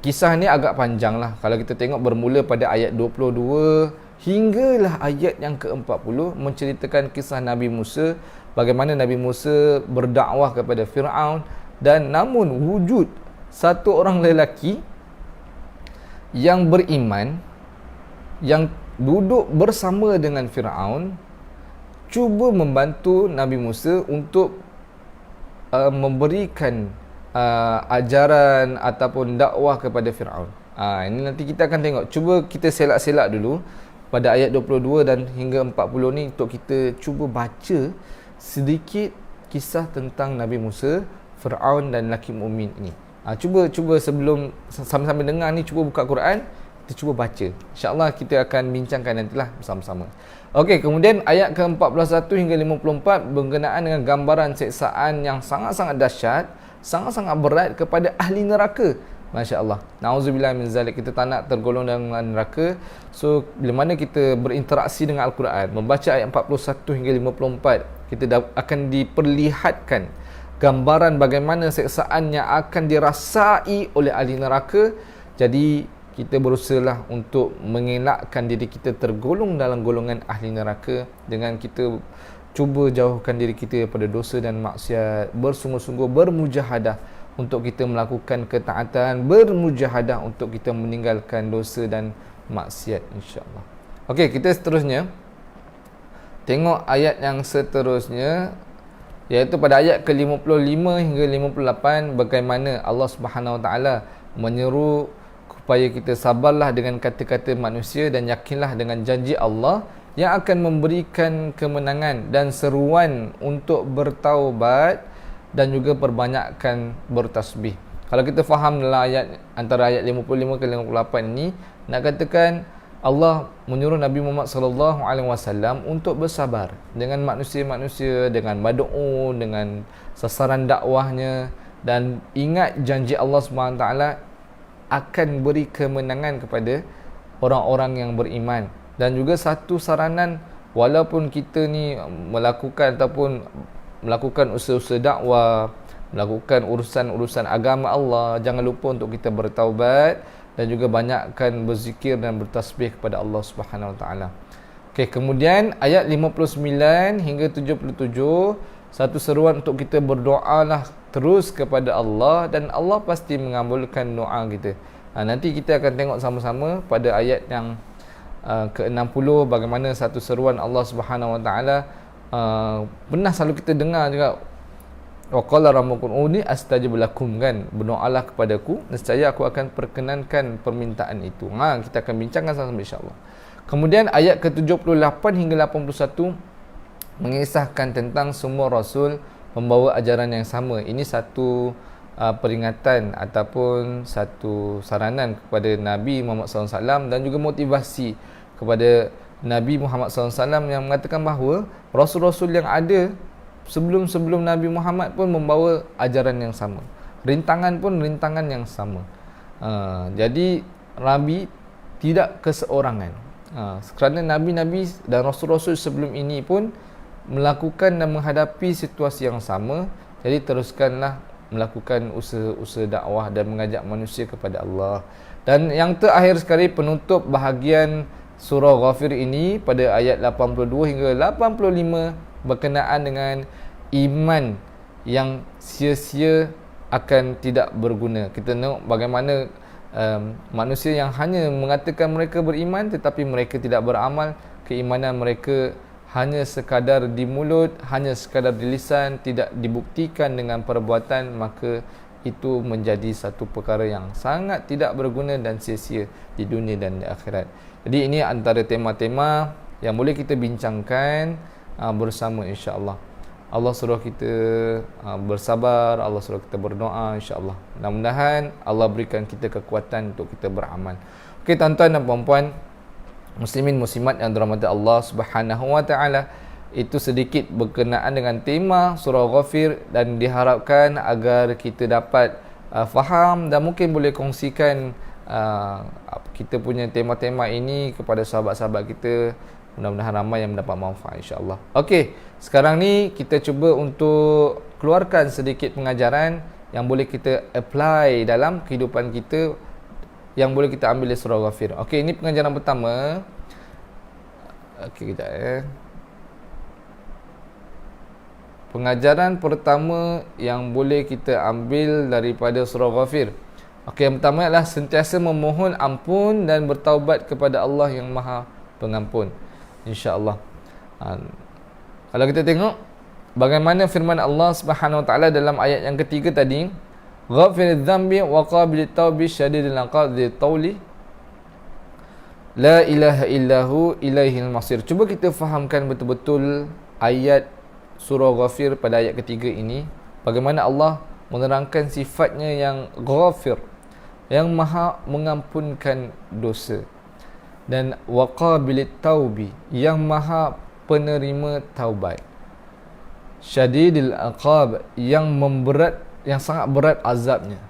kisah ni agak panjang lah. Kalau kita tengok bermula pada ayat 22 hinggalah ayat yang ke-40 menceritakan kisah Nabi Musa, bagaimana Nabi Musa berdakwah kepada Firaun, dan namun wujud satu orang lelaki yang beriman yang duduk bersama dengan Firaun, cuba membantu Nabi Musa untuk memberikan ajaran ataupun dakwah kepada Firaun. Ini nanti kita akan tengok. Cuba kita selak-selak dulu pada ayat 22 dan hingga 40 ni untuk kita cuba baca sedikit kisah tentang Nabi Musa, Firaun dan lelaki mukmin ini. Cuba sebelum sama-sama dengar ni, cuba buka Quran, kita cuba baca. InsyaAllah kita akan bincangkan nantilah bersama-sama. Okey, kemudian ayat ke-41 hingga 54 berkenaan dengan gambaran siksaan yang sangat-sangat dahsyat, sangat-sangat berat kepada ahli neraka. Masya-Allah. Nauzubillah min zalik. Kita tak nak tergolong dalam neraka. So, bila mana kita berinteraksi dengan Al-Quran, membaca ayat 41 hingga 54, kita akan diperlihatkan gambaran bagaimana siksaan yang akan dirasai oleh ahli neraka. Jadi kita berusahalah untuk mengelakkan diri kita tergolong dalam golongan ahli neraka dengan kita cuba jauhkan diri kita daripada dosa dan maksiat, bersungguh-sungguh bermujahadah untuk kita melakukan ketaatan, bermujahadah untuk kita meninggalkan dosa dan maksiat, insya-Allah. Okey, kita seterusnya tengok ayat yang seterusnya, iaitu pada ayat ke-55 hingga 58 bagaimana Allah Subhanahu Wa Taala menyeru supaya kita sabarlah dengan kata-kata manusia dan yakinlah dengan janji Allah yang akan memberikan kemenangan, dan seruan untuk bertaubat dan juga perbanyakkan bertasbih. Kalau kita faham dalam ayat antara ayat 55 ke 58 ini, nak katakan Allah menyuruh Nabi Muhammad sallallahu alaihi wasallam untuk bersabar dengan manusia-manusia, dengan mad'u, dengan sasaran dakwahnya, dan ingat janji Allah Subhanahu taala akan beri kemenangan kepada orang-orang yang beriman. Dan juga satu saranan, walaupun kita ni melakukan usaha-usaha dakwah, melakukan urusan-urusan agama Allah, jangan lupa untuk kita bertaubat dan juga banyakkan berzikir dan bertasbih kepada Allah Subhanahu Wa Taala. Okey, kemudian ayat 59 hingga 77, satu seruan untuk kita berdoalah terus kepada Allah dan Allah pasti mengabulkan doa kita. Nanti kita akan tengok sama-sama pada ayat yang ke-60 bagaimana satu seruan Allah Subhanahu Wa Taala. Pernah selalu kita dengar juga, wa qala rabbukum ud'uni astajib lakum, kan, berdoalah kepadaku nescaya aku akan perkenankan permintaan itu. Kita akan bincangkan sama-sama, insya-Allah. Kemudian ayat ke-78 hingga 81 mengisahkan tentang semua rasul membawa ajaran yang sama. Ini satu peringatan ataupun satu saranan kepada Nabi Muhammad SAW dan juga motivasi kepada Nabi Muhammad SAW yang mengatakan bahawa rasul-rasul yang ada sebelum-sebelum Nabi Muhammad pun membawa ajaran yang sama. Rintangan pun rintangan yang sama. Jadi Nabi tidak keseorangan. Kerana Nabi-Nabi dan Rasul-Rasul sebelum ini pun melakukan dan menghadapi situasi yang sama. Jadi teruskanlah melakukan usaha-usaha dakwah dan mengajak manusia kepada Allah. Dan yang terakhir sekali, penutup bahagian surah Ghafir ini pada ayat 82 hingga 85 berkenaan dengan iman yang sia-sia akan tidak berguna. Kita tengok bagaimana manusia yang hanya mengatakan mereka beriman tetapi mereka tidak beramal. Keimanan mereka hanya sekadar di mulut, hanya sekadar di lisan, tidak dibuktikan dengan perbuatan, maka itu menjadi satu perkara yang sangat tidak berguna dan sia-sia di dunia dan di akhirat. Jadi ini antara tema-tema yang boleh kita bincangkan bersama, insya-Allah. Allah suruh kita bersabar, Allah suruh kita berdoa, insya-Allah. Mudah-mudahan Allah berikan kita kekuatan untuk kita beramal. Okey, tuan-tuan dan puan-puan, muslimin muslimat yang dirahmati Allah Subhanahu wa taala, itu sedikit berkenaan dengan tema surah Ghafir, dan diharapkan agar kita dapat faham dan mungkin boleh kongsikan kita punya tema-tema ini kepada sahabat-sahabat kita. Mudah-mudahan ramai yang mendapat manfaat, insya-Allah. Okey, sekarang ni kita cuba untuk keluarkan sedikit pengajaran yang boleh kita apply dalam kehidupan kita, yang boleh kita ambil dari surah Ghafir. Okey, ini pengajaran pertama. Okey, kejap Pengajaran pertama yang boleh kita ambil daripada surah Ghafir. Okey, yang pertama adalah sentiasa memohon ampun dan bertaubat kepada Allah yang Maha Pengampun, insya-Allah. Kalau kita tengok bagaimana firman Allah Subhanahu wa taala dalam ayat yang ketiga tadi, Ghafiriz dzambi wa qabilit taubi syadidil iqab dzil tauli la ilaha illahu ilaihil masir. Cuba kita fahamkan betul-betul ayat surah Ghafir pada ayat ketiga ini, bagaimana Allah menerangkan sifatnya yang Ghafir, yang Maha mengampunkan dosa, dan waqabilit taubi, yang Maha penerima taubat, syadidil iqab, yang sangat berat azabnya,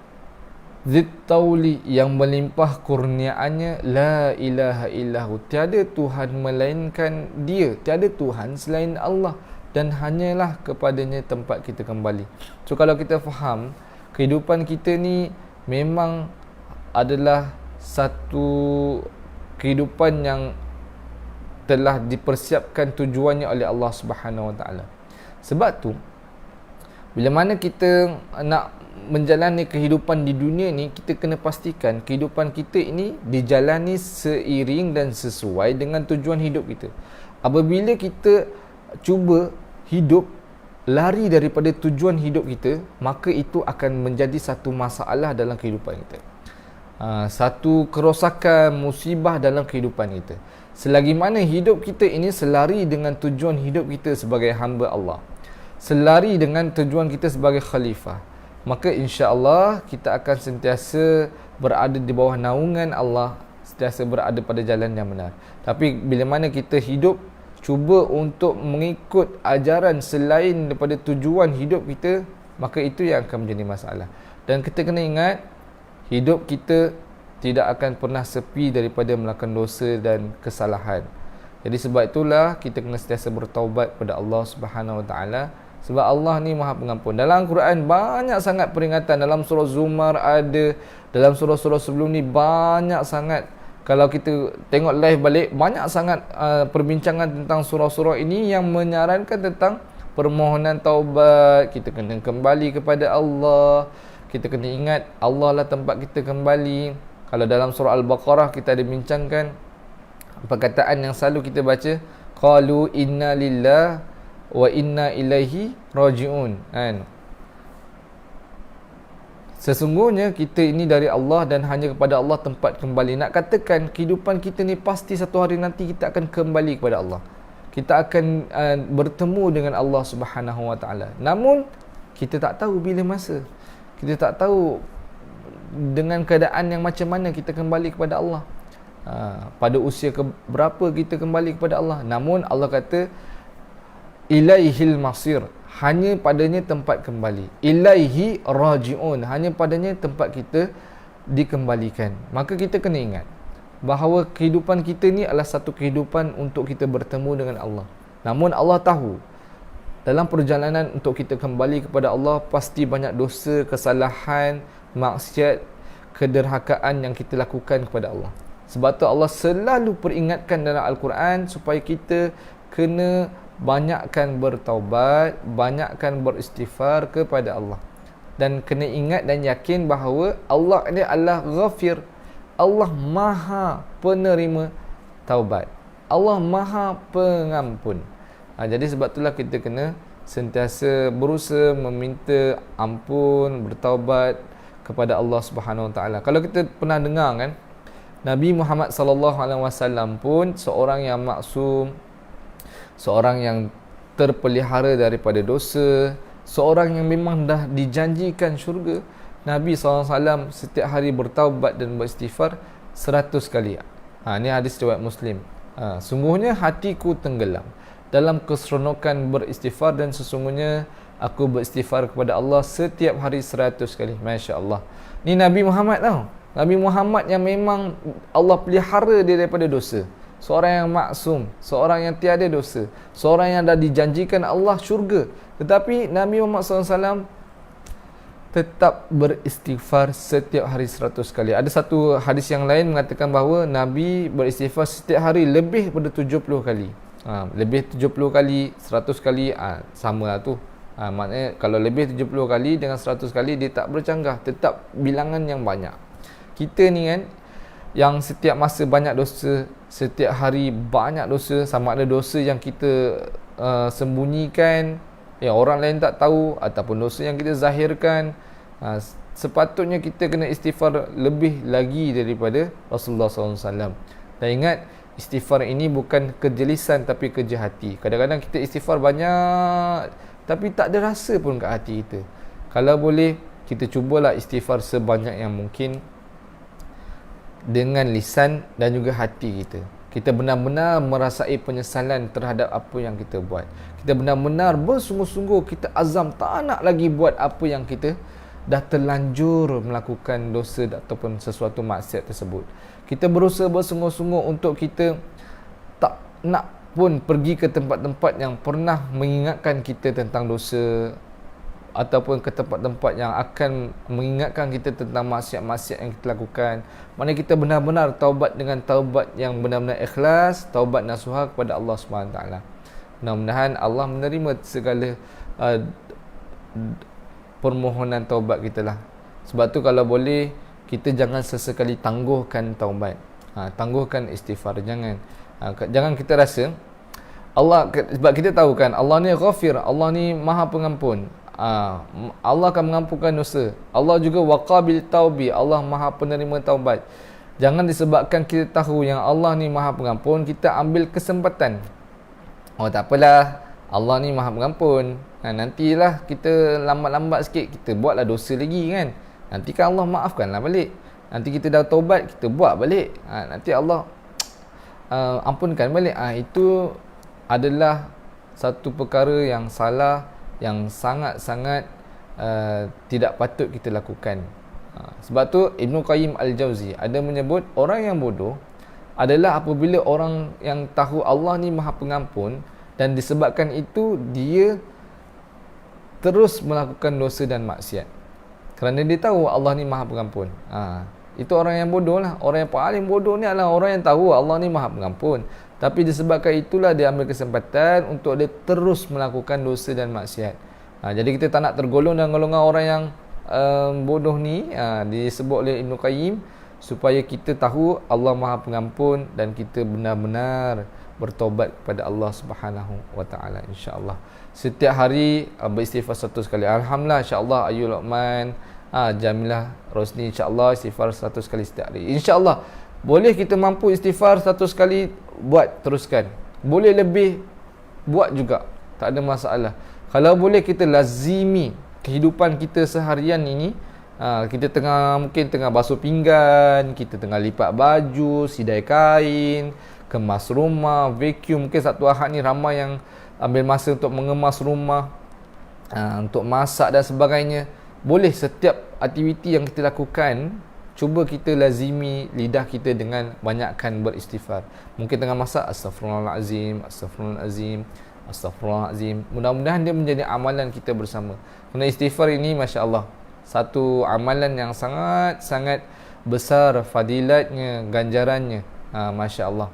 zid tauli, yang melimpah kurniaannya, la ilaha illahu, tiada Tuhan melainkan Dia, tiada Tuhan selain Allah, dan hanyalah kepadanya tempat kita kembali. So kalau kita faham, kehidupan kita ni memang adalah satu kehidupan yang telah dipersiapkan tujuannya oleh Allah Subhanahu Wa Taala. Sebab tu bila mana kita nak menjalani kehidupan di dunia ni, kita kena pastikan kehidupan kita ini dijalani seiring dan sesuai dengan tujuan hidup kita. Apabila kita cuba hidup lari daripada tujuan hidup kita, maka itu akan menjadi satu masalah dalam kehidupan kita, satu kerosakan, musibah dalam kehidupan kita. Selagi mana hidup kita ini selari dengan tujuan hidup kita sebagai hamba Allah, selari dengan tujuan kita sebagai khalifah, maka insya-Allah kita akan sentiasa berada di bawah naungan Allah, sentiasa berada pada jalan yang benar. Tapi bila mana kita hidup cuba untuk mengikut ajaran selain daripada tujuan hidup kita, maka itu yang akan menjadi masalah. Dan kita kena ingat, hidup kita tidak akan pernah sepi daripada melakukan dosa dan kesalahan. Jadi sebab itulah kita kena sentiasa bertaubat kepada Allah Subhanahu Wa Taala, sebab Allah ni Maha Pengampun. Dalam Quran banyak sangat peringatan, dalam surah Zumar ada, dalam surah-surah sebelum ni banyak sangat. Kalau kita tengok live balik, banyak sangat perbincangan tentang surah-surah ini yang menyarankan tentang permohonan taubat. Kita kena kembali kepada Allah. Kita kena ingat Allah lah tempat kita kembali. Kalau dalam surah Al-Baqarah kita ada bincangkan perkataan yang selalu kita baca, qalu inna lillah wa inna ilaihi raji'un, kan? Sesungguhnya kita ini dari Allah dan hanya kepada Allah tempat kembali. Nak katakan kehidupan kita ni pasti satu hari nanti kita akan kembali kepada Allah. Kita akan bertemu dengan Allah Subhanahu Wa Taala. Namun kita tak tahu bila masa. Kita tak tahu dengan keadaan yang macam mana kita kembali kepada Allah. Pada usia berapa kita kembali kepada Allah. Namun Allah kata ilaihil masir, hanya padanya tempat kembali. Ilaihi raji'un, hanya padanya tempat kita dikembalikan. Maka kita kena ingat bahawa kehidupan kita ni adalah satu kehidupan untuk kita bertemu dengan Allah. Namun Allah tahu dalam perjalanan untuk kita kembali kepada Allah pasti banyak dosa, kesalahan, maksiat, kederhakaan yang kita lakukan kepada Allah. Sebab tu Allah selalu peringatkan dalam Al-Quran supaya kita kena banyakkan bertaubat, banyakkan beristighfar kepada Allah. Dan kena ingat dan yakin bahawa Allah ini adalah Ghafir. Allah Maha penerima taubat. Allah Maha pengampun. Jadi sebab itulah kita kena sentiasa berusaha meminta ampun, bertaubat kepada Allah Subhanahu Wa Taala. Kalau kita pernah dengar kan, Nabi Muhammad sallallahu alaihi wasallam pun seorang yang maksum, seorang yang terpelihara daripada dosa, seorang yang memang dah dijanjikan syurga. Nabi SAW setiap hari bertaubat dan beristighfar 100 kali. Ini hadis riwayat Muslim. Sungguhnya hatiku tenggelam dalam keseronokan beristighfar dan sesungguhnya aku beristighfar kepada Allah setiap hari 100 kali. Masya Allah. Ni Nabi Muhammad tau. Nabi Muhammad yang memang Allah pelihara dia daripada dosa. Seorang yang maksum, seorang yang tiada dosa, seorang yang dah dijanjikan Allah syurga. Tetapi Nabi Muhammad SAW tetap beristighfar setiap hari 100 kali. Ada satu hadis yang lain mengatakan bahawa Nabi beristighfar setiap hari lebih daripada 70 kali. Lebih 70 kali, 100 kali, sama lah tu. Maknanya kalau lebih 70 kali dengan 100 kali dia tak bercanggah, tetap bilangan yang banyak. Kita ni kan yang setiap masa banyak dosa, setiap hari banyak dosa, sama ada dosa yang kita sembunyikan, yang orang lain tak tahu, ataupun dosa yang kita zahirkan. Sepatutnya kita kena istighfar lebih lagi daripada Rasulullah SAW. Dan ingat, istighfar ini bukan kejelisan tapi kerja hati. Kadang-kadang kita istighfar banyak tapi tak ada rasa pun kat hati kita. Kalau boleh, kita cubalah istighfar sebanyak yang mungkin dengan lisan dan juga hati kita. Kita benar-benar merasai penyesalan terhadap apa yang kita buat. Kita benar-benar bersungguh-sungguh kita azam tak nak lagi buat apa yang kita dah terlanjur melakukan dosa ataupun sesuatu maksiat tersebut. Kita berusaha bersungguh-sungguh untuk kita tak nak pun pergi ke tempat-tempat yang pernah mengingatkan kita tentang dosa, ataupun ke tempat-tempat yang akan mengingatkan kita tentang maksiat-maksiat yang kita lakukan. Mana kita benar-benar taubat dengan taubat yang benar-benar ikhlas, taubat nasuha kepada Allah SWT. Mudah-mudahan Allah menerima segala permohonan taubat kita lah. Sebab tu kalau boleh, kita jangan sesekali tangguhkan taubat. Tangguhkan istighfar. Jangan kita rasa Allah, sebab kita tahu kan Allah ni Ghafir, Allah ni Maha Pengampun. Allah akan mengampunkan dosa. Allah juga waqabil taubi, Allah Maha penerima taubat. Jangan disebabkan kita tahu yang Allah ni Maha Pengampun, kita ambil kesempatan. Tak apalah, Allah ni Maha Pengampun. Nantilah kita lambat-lambat sikit, kita buatlah dosa lagi kan. Nanti kan Allah maafkanlah balik. Nanti kita dah taubat, kita buat balik. Nanti Allah ampunkan balik. Itu adalah satu perkara yang salah, yang sangat-sangat tidak patut kita lakukan. Sebab tu Ibn Qayyim Al-Jauzi ada menyebut orang yang bodoh adalah apabila orang yang tahu Allah ni Maha Pengampun dan disebabkan itu dia terus melakukan dosa dan maksiat kerana dia tahu Allah ni Maha Pengampun. Itu orang yang bodoh lah. Orang yang paling bodoh ni adalah orang yang tahu Allah ni Maha Pengampun, tapi disebabkan itulah dia ambil kesempatan untuk dia terus melakukan dosa dan maksiat. Jadi kita tak nak tergolong dalam golongan orang yang bodoh ni. Disebut oleh Ibn Qayyim supaya kita tahu Allah Maha Pengampun dan kita benar-benar bertobat kepada Allah Subhanahu Wa Taala, insya-Allah. Setiap hari beristighfar 100 kali. Alhamdulillah, insya-Allah Ayu Luqman, Jamilah Rosni, insya-Allah istighfar 100 kali setiap hari. Insya-Allah boleh kita mampu istighfar 100 kali, buat, teruskan. Boleh lebih, buat juga, tak ada masalah. Kalau boleh kita lazimi kehidupan kita seharian ini. Kita mungkin tengah basuh pinggan, kita tengah lipat baju, sidai kain, kemas rumah, vacuum. Mungkin satu ahad ni ramai yang ambil masa untuk mengemas rumah, untuk masak dan sebagainya. Boleh setiap aktiviti yang kita lakukan cuba kita lazimi lidah kita dengan banyakkan beristighfar. Mungkin tengah masak, astaghfirullahalazim, astaghfirullahalazim, astaghfirullahalazim. Mudah-mudahan dia menjadi amalan kita bersama. Kerana istighfar ini masya-Allah satu amalan yang sangat-sangat besar fadilatnya, ganjarannya. Masya-Allah.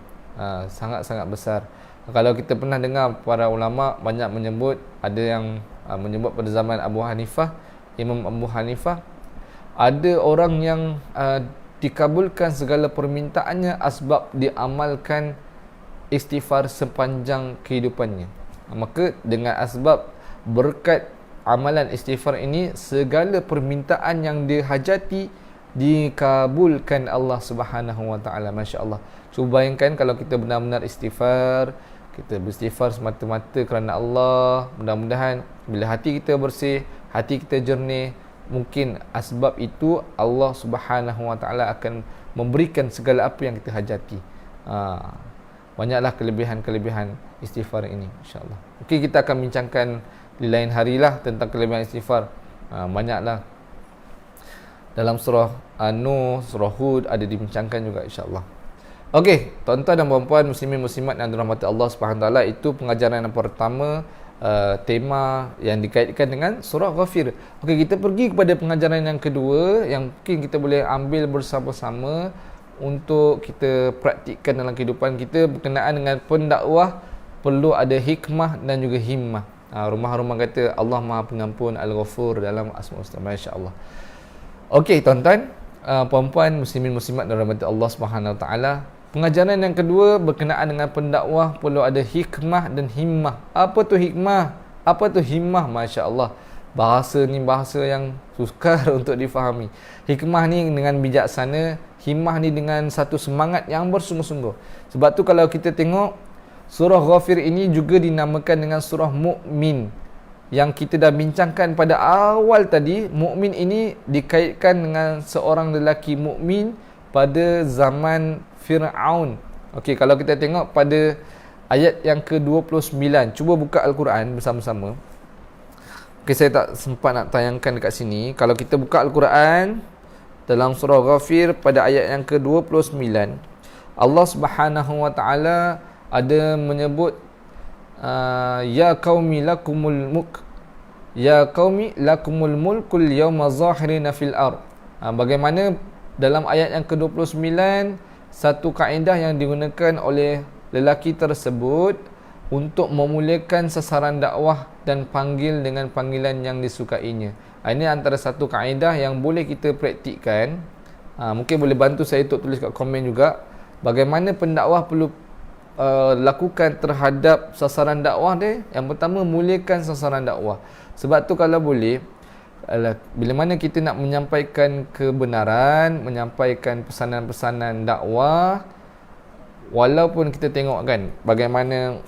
Sangat-sangat besar. Kalau kita pernah dengar para ulama banyak menyebut, ada yang menyebut pada zaman Abu Hanifah, Imam Abu Hanifah, ada orang yang dikabulkan segala permintaannya asbab diamalkan istighfar sepanjang kehidupannya. Maka dengan asbab berkat amalan istighfar ini, segala permintaan yang dihajati dikabulkan Allah Subhanahu wa taala. Masya-Allah. Cuba bayangkan kalau kita benar-benar istighfar, kita beristighfar semata-mata kerana Allah, mudah-mudahan bila hati kita bersih, hati kita jernih, mungkin asbab itu Allah Subhanahu wa taala akan memberikan segala apa yang kita hajati. Banyaklah kelebihan-kelebihan istighfar ini, insya-Allah. Okey, kita akan bincangkan di lain harilah tentang kelebihan istighfar. Banyaklah dalam surah An-Nur, surah Hud ada dibincangkan juga, insya-Allah. Okey, tuan-tuan dan puan-puan, muslimin muslimat yang dirahmati Allah Subhanahu taala, itu pengajaran yang pertama, tema yang dikaitkan dengan surah Ghafir. Okey, kita pergi kepada pengajaran yang kedua yang mungkin kita boleh ambil bersama-sama untuk kita praktikkan dalam kehidupan kita berkenaan dengan pendakwah perlu ada hikmah dan juga himmah. Rumah-rumah kata Allah Maha Pengampun Al-Ghafur dalam Asma-ul Husna, masya-Allah. Okey, tuan-tuan, puan-puan, muslimin muslimat dan rahmat Allah Subhanahu taala. Pengajaran yang kedua berkenaan dengan pendakwah perlu ada hikmah dan himmah. Apa tu hikmah? Apa tu himmah? Masya-Allah. Bahasa ni bahasa yang sukar untuk difahami. Hikmah ni dengan bijaksana, himmah ni dengan satu semangat yang bersungguh-sungguh. Sebab tu kalau kita tengok surah Ghafir ini juga dinamakan dengan surah Mukmin. Yang kita dah bincangkan pada awal tadi, mukmin ini dikaitkan dengan seorang lelaki mukmin pada zaman Fir'aun. Okey, kalau kita tengok pada ayat yang ke-29, cuba buka Al-Quran bersama-sama. Okey, saya tak sempat nak tayangkan dekat sini. Kalau kita buka Al-Quran dalam surah Ghafir pada ayat yang ke-29, Allah Subhanahu wa taala ada menyebut ya qaumi lakumul mulk, ya qaumi lakumul mulkul yawma zahirina fil ard. Bagaimana dalam ayat yang ke-29 satu kaedah yang digunakan oleh lelaki tersebut untuk memulakan sasaran dakwah dan panggil dengan panggilan yang disukainya. Ini antara satu kaedah yang boleh kita praktikkan. Mungkin boleh bantu saya untuk tulis kat komen juga bagaimana pendakwah perlu lakukan terhadap sasaran dakwah dia. Yang pertama, mulakan sasaran dakwah. Sebab tu kalau boleh, bila mana kita nak menyampaikan kebenaran, menyampaikan pesanan-pesanan dakwah, walaupun kita tengok kan bagaimana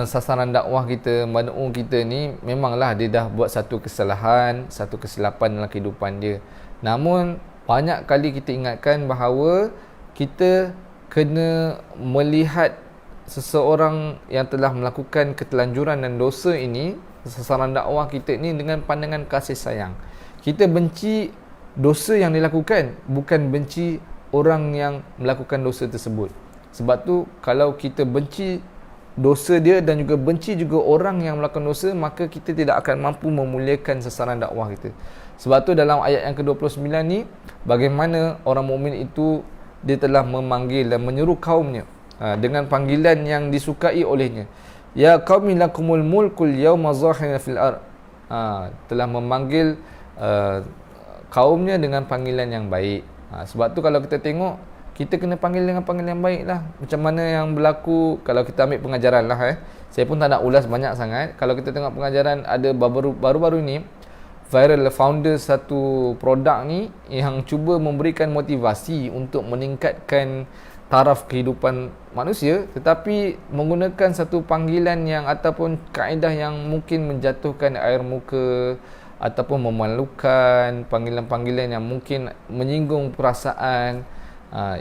sasaran dakwah kita, mad'u kita ni memanglah dia dah buat satu kesalahan, satu kesilapan dalam kehidupan dia. Namun banyak kali kita ingatkan bahawa kita kena melihat seseorang yang telah melakukan ketelanjuran dan dosa ini, sasaran dakwah kita ni, dengan pandangan kasih sayang. Kita benci dosa yang dilakukan, bukan benci orang yang melakukan dosa tersebut. Sebab tu kalau kita benci dosa dia dan juga benci juga orang yang melakukan dosa, maka kita tidak akan mampu memuliakan sasaran dakwah kita. Sebab tu dalam ayat yang ke-29 ni, bagaimana orang mukmin itu dia telah memanggil dan menyeru kaumnya dengan panggilan yang disukai olehnya. Ya qaumi lakumul mulkul yawma zahirina fil ard. Telah memanggil kaumnya dengan panggilan yang baik. Sebab tu kalau kita tengok, kita kena panggil dengan panggilan yang baik lah. Macam mana yang berlaku kalau kita ambil pengajaran lah. Saya pun tak nak ulas banyak sangat. Kalau kita tengok pengajaran, ada baru-baru ni viral founder satu produk ni yang cuba memberikan motivasi untuk meningkatkan taraf kehidupan manusia, tetapi menggunakan satu panggilan yang ataupun kaedah yang mungkin menjatuhkan air muka ataupun memalukan, panggilan-panggilan yang mungkin menyinggung perasaan.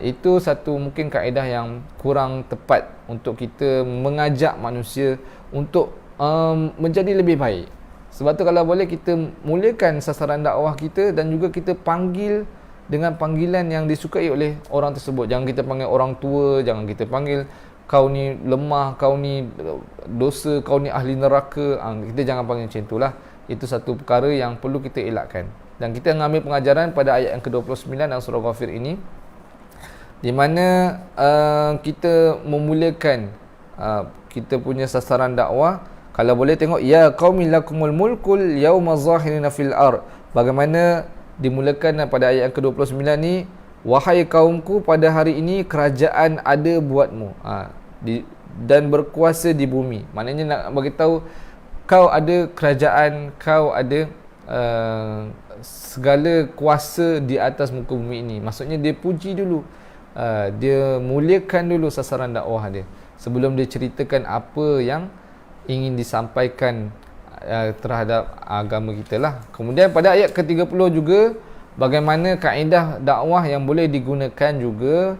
Itu satu mungkin kaedah yang kurang tepat untuk kita mengajak manusia untuk menjadi lebih baik. Sebab tu kalau boleh kita mulakan sasaran dakwah kita dan juga kita panggil dengan panggilan yang disukai oleh orang tersebut. Jangan kita panggil orang tua, jangan kita panggil kau ni lemah, kau ni dosa, kau ni ahli neraka. Kita jangan panggil macam itulah. Itu satu perkara yang perlu kita elakkan. Dan kita mengambil pengajaran pada ayat yang ke-29 dalam surah Ghafir ini, di mana kita memulakan kita punya sasaran dakwah. Kalau boleh tengok, ya qaumi lakumul mulkul yauma zahirina fil ard. Bagaimana dimulakan pada ayat yang ke-29 ni, wahai kaumku, pada hari ini kerajaan ada buatmu, dan berkuasa di bumi. Maknanya nak bagi tahu kau ada kerajaan, kau ada segala kuasa di atas muka bumi ini. Maksudnya dia puji dulu, dia muliakan dulu sasaran dakwah dia sebelum dia ceritakan apa yang ingin disampaikan terhadap agama kita lah. Kemudian pada ayat ke-30 juga, bagaimana kaedah dakwah yang boleh digunakan juga.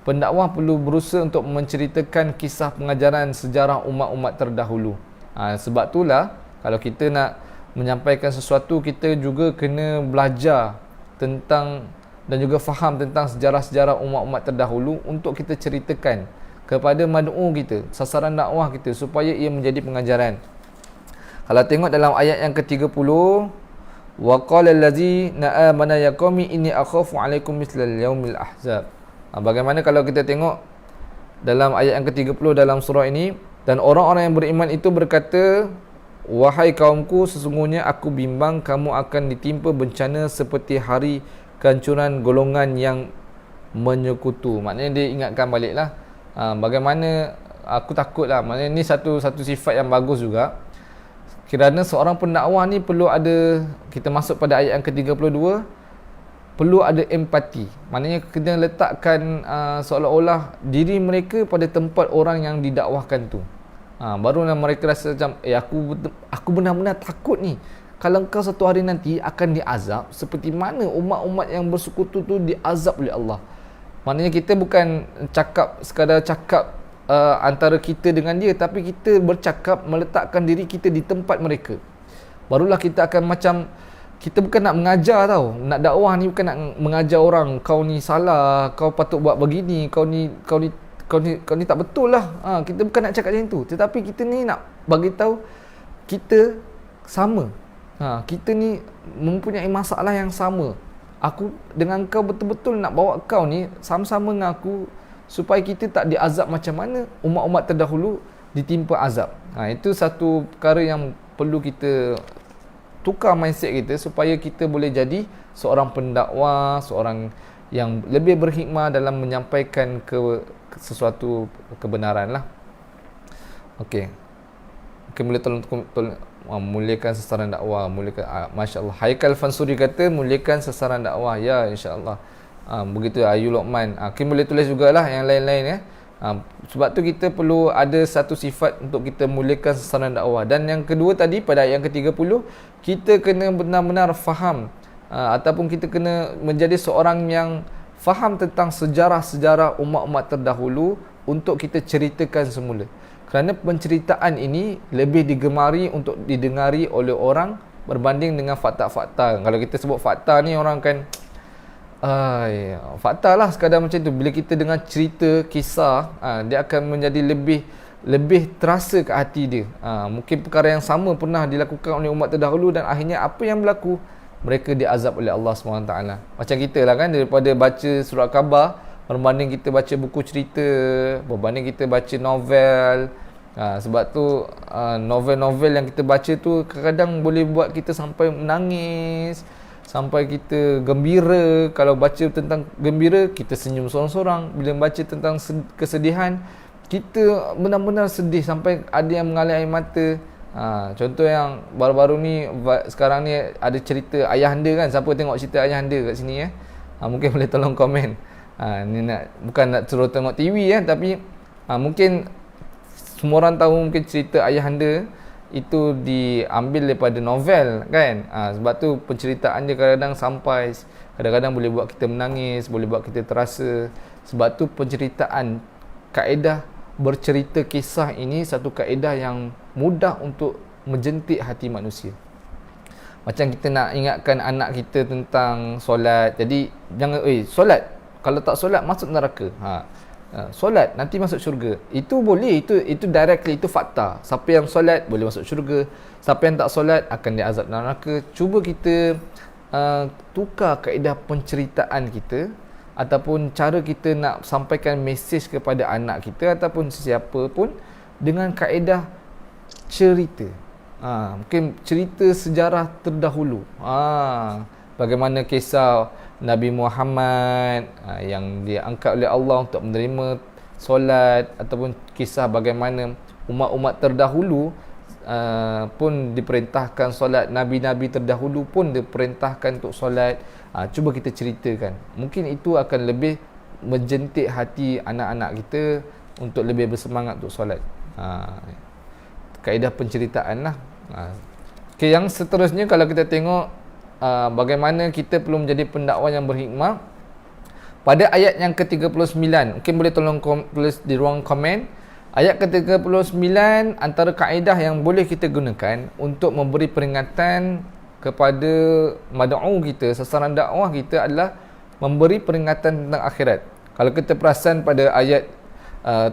Pendakwah perlu berusaha untuk menceritakan kisah pengajaran sejarah umat-umat terdahulu. Sebab itulah kalau kita nak menyampaikan sesuatu, kita juga kena belajar tentang dan juga faham tentang sejarah-sejarah umat-umat terdahulu untuk kita ceritakan kepada mad'u kita, sasaran dakwah kita, supaya ia menjadi pengajaran. Kalau tengok dalam ayat yang ke-30, wa qala allazina amana ya qaumi inni akhafu alaikum mislal yaumil ahzab. Bagaimana kalau kita tengok dalam ayat yang ke-30 dalam surah ini, dan orang-orang yang beriman itu berkata, wahai kaumku, sesungguhnya aku bimbang kamu akan ditimpa bencana seperti hari kehancuran golongan yang menyekutu. Maknanya dia ingatkan baliklah, bagaimana aku takutlah. Maknanya ni satu sifat yang bagus juga. Kerana seorang pendakwah ni perlu ada, kita masuk pada ayat yang ke-32, perlu ada empati. Maknanya kena letakkan seolah-olah diri mereka pada tempat orang yang didakwahkan tu. Barulah mereka rasa macam, aku benar-benar takut ni. Kalau engkau satu hari nanti akan diazab seperti mana umat-umat yang bersekutu tu diazab oleh Allah. Maknanya kita bukan sekadar cakap antara kita dengan dia, tapi kita bercakap meletakkan diri kita di tempat mereka. Barulah kita akan macam, kita bukan nak mengajar tau. Nak dakwah ni bukan nak mengajar orang, kau ni salah, kau patut buat begini, kau ni tak betul lah. Kita bukan nak cakap macam tu. Tetapi kita ni nak bagi tahu kita sama. Kita ni mempunyai masalah yang sama. Aku dengan kau betul-betul nak bawa kau ni sama-sama dengan aku, supaya kita tak diazab macam mana umat-umat terdahulu ditimpa azab. Itu satu perkara yang perlu kita tukar mindset kita, supaya kita boleh jadi seorang pendakwah, seorang yang lebih berhikmah dalam menyampaikan sesuatu kebenaran lah. Okey, boleh tolong muliakan sasaran dakwah, masya-Allah. Haikal Fansuri kata muliakan sasaran dakwah, ya insya-Allah. Begitu Ayu Luqman. Boleh tulis jugalah yang lain-lain ya. Sebab tu kita perlu ada satu sifat untuk kita muliakan sasaran dakwah. Dan yang kedua tadi pada ayat yang ke-30, kita kena benar-benar faham, ataupun kita kena menjadi seorang yang faham tentang sejarah-sejarah umat-umat terdahulu untuk kita ceritakan semula. Kerana penceritaan ini lebih digemari untuk didengari oleh orang berbanding dengan fakta-fakta. Kalau kita sebut fakta ni, orang kan fakta lah sekadar macam tu. Bila kita dengar cerita, kisah, dia akan menjadi lebih terasa ke hati dia. Mungkin perkara yang sama pernah dilakukan oleh umat terdahulu, dan akhirnya apa yang berlaku? Mereka diazab oleh Allah SWT. Macam kita lah kan, daripada baca surat khabar berbanding kita baca buku cerita, berbanding kita baca novel. Sebab tu novel-novel yang kita baca tu kadang-kadang boleh buat kita sampai menangis, sampai kita gembira. Kalau baca tentang gembira, kita senyum sorang-sorang. Bila baca tentang kesedihan, kita benar-benar sedih sampai ada yang mengalir air mata. Contoh yang baru-baru ni, sekarang ni ada cerita Ayahanda kan. Siapa tengok cerita Ayahanda kat sini mungkin boleh tolong komen. Ni bukan nak suruh tengok TV tapi mungkin semua orang tahu mungkin cerita Ayahanda itu diambil daripada novel kan. Sebab tu penceritaan dia kadang-kadang sampai, kadang-kadang boleh buat kita menangis, boleh buat kita terasa. Sebab tu penceritaan, kaedah bercerita kisah ini satu kaedah yang mudah untuk menjentik hati manusia. Macam kita nak ingatkan anak kita tentang solat. Jadi jangan solat, kalau tak solat masuk neraka. Solat nanti masuk syurga. Itu boleh, itu directly, itu fakta. Siapa yang solat boleh masuk syurga, siapa yang tak solat akan diazab neraka. Cuba kita tukar kaedah penceritaan kita ataupun cara kita nak sampaikan mesej kepada anak kita ataupun sesiapa pun dengan kaedah cerita. Mungkin cerita sejarah terdahulu. Bagaimana kisah Nabi Muhammad yang diangkat oleh Allah untuk menerima solat, ataupun kisah bagaimana umat-umat terdahulu pun diperintahkan solat, nabi-nabi terdahulu pun diperintahkan untuk solat. Cuba kita ceritakan. Mungkin itu akan lebih menjentik hati anak-anak kita untuk lebih bersemangat untuk solat. Kaedah penceritaan lah. Okay, yang seterusnya kalau kita tengok bagaimana kita perlu menjadi pendakwa yang berhikmah. Pada ayat yang ke-39, mungkin boleh tolong tulis di ruang komen. Ayat ke-39, antara kaedah yang boleh kita gunakan untuk memberi peringatan kepada mad'u kita, sasaran dakwah kita adalah memberi peringatan tentang akhirat. Kalau kita perasan pada ayat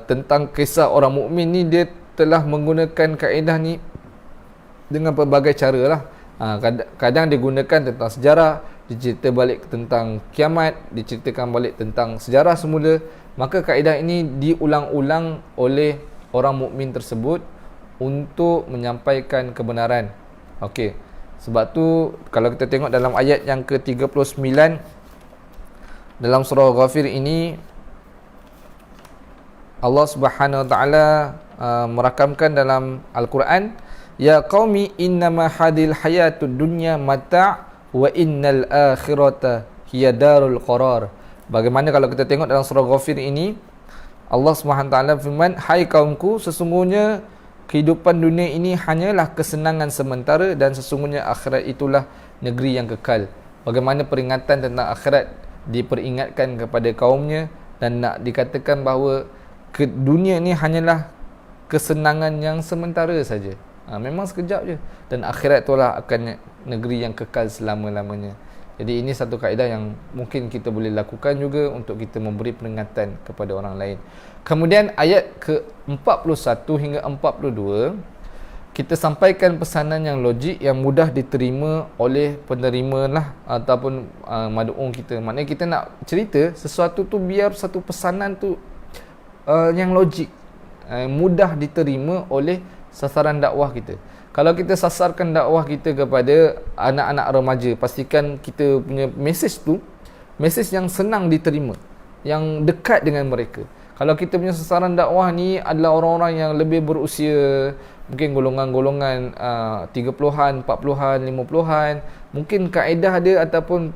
tentang kisah orang mukmin ni, dia telah menggunakan kaedah ni dengan pelbagai cara lah. Kadang digunakan tentang sejarah, dicerita balik tentang kiamat, diceritakan balik tentang sejarah semula. Maka kaedah ini diulang-ulang oleh orang mukmin tersebut untuk menyampaikan kebenaran. Okey. Sebab tu kalau kita tengok dalam ayat yang ke-39 dalam surah Ghafir ini, Allah Subhanahu Wa Taala merakamkan dalam Al-Quran, ya qaumi innama hadil hayatud dunya mata' wa innal akhirata hiya darul qarar. Bagaimana kalau kita tengok dalam surah Ghafir ini, Allah Subhanahu Taala firman, hai kaumku, sesungguhnya kehidupan dunia ini hanyalah kesenangan sementara dan sesungguhnya akhirat itulah negeri yang kekal. Bagaimana peringatan tentang akhirat diperingatkan kepada kaumnya, dan nak dikatakan bahawa dunia ini hanyalah kesenangan yang sementara saja. Memang sekejap je, dan akhirat itulah akan negeri yang kekal selama-lamanya. Jadi ini satu kaedah yang mungkin kita boleh lakukan juga untuk kita memberi peringatan kepada orang lain. Kemudian ayat ke-41 hingga 42, kita sampaikan pesanan yang logik yang mudah diterima oleh penerima lah, ataupun mad'u kita. Maknanya kita nak cerita sesuatu tu biar satu pesanan tu yang logik, mudah diterima oleh sasaran dakwah kita. Kalau kita sasarkan dakwah kita kepada anak-anak remaja, pastikan kita punya mesej tu mesej yang senang diterima, yang dekat dengan mereka. Kalau kita punya sasaran dakwah ni adalah orang-orang yang lebih berusia, mungkin golongan-golongan 30-an, 40-an, 50-an, mungkin kaedah dia ataupun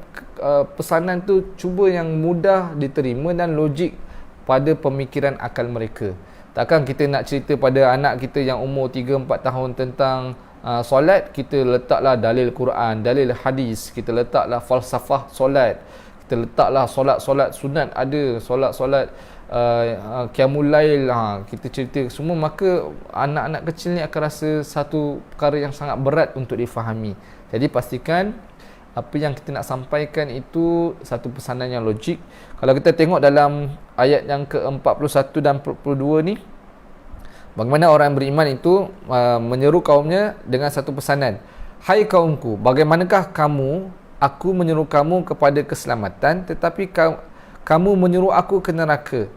pesanan tu cuba yang mudah diterima dan logik pada pemikiran akal mereka. Takkan kita nak cerita pada anak kita yang umur 3-4 tahun tentang solat, kita letaklah dalil Quran, dalil hadis, kita letaklah falsafah solat, kita letaklah solat-solat sunat ada, solat-solat qiyamul lail, kita cerita semua, maka anak-anak kecil ni akan rasa satu perkara yang sangat berat untuk difahami. Jadi pastikan apa yang kita nak sampaikan itu satu pesanan yang logik. Kalau kita tengok dalam ayat yang ke-41 dan 42 ni, bagaimana orang beriman itu menyeru kaumnya dengan satu pesanan. Hai kaumku, bagaimanakah kamu? Aku menyeru kamu kepada keselamatan, tetapi kamu menyeru aku ke neraka.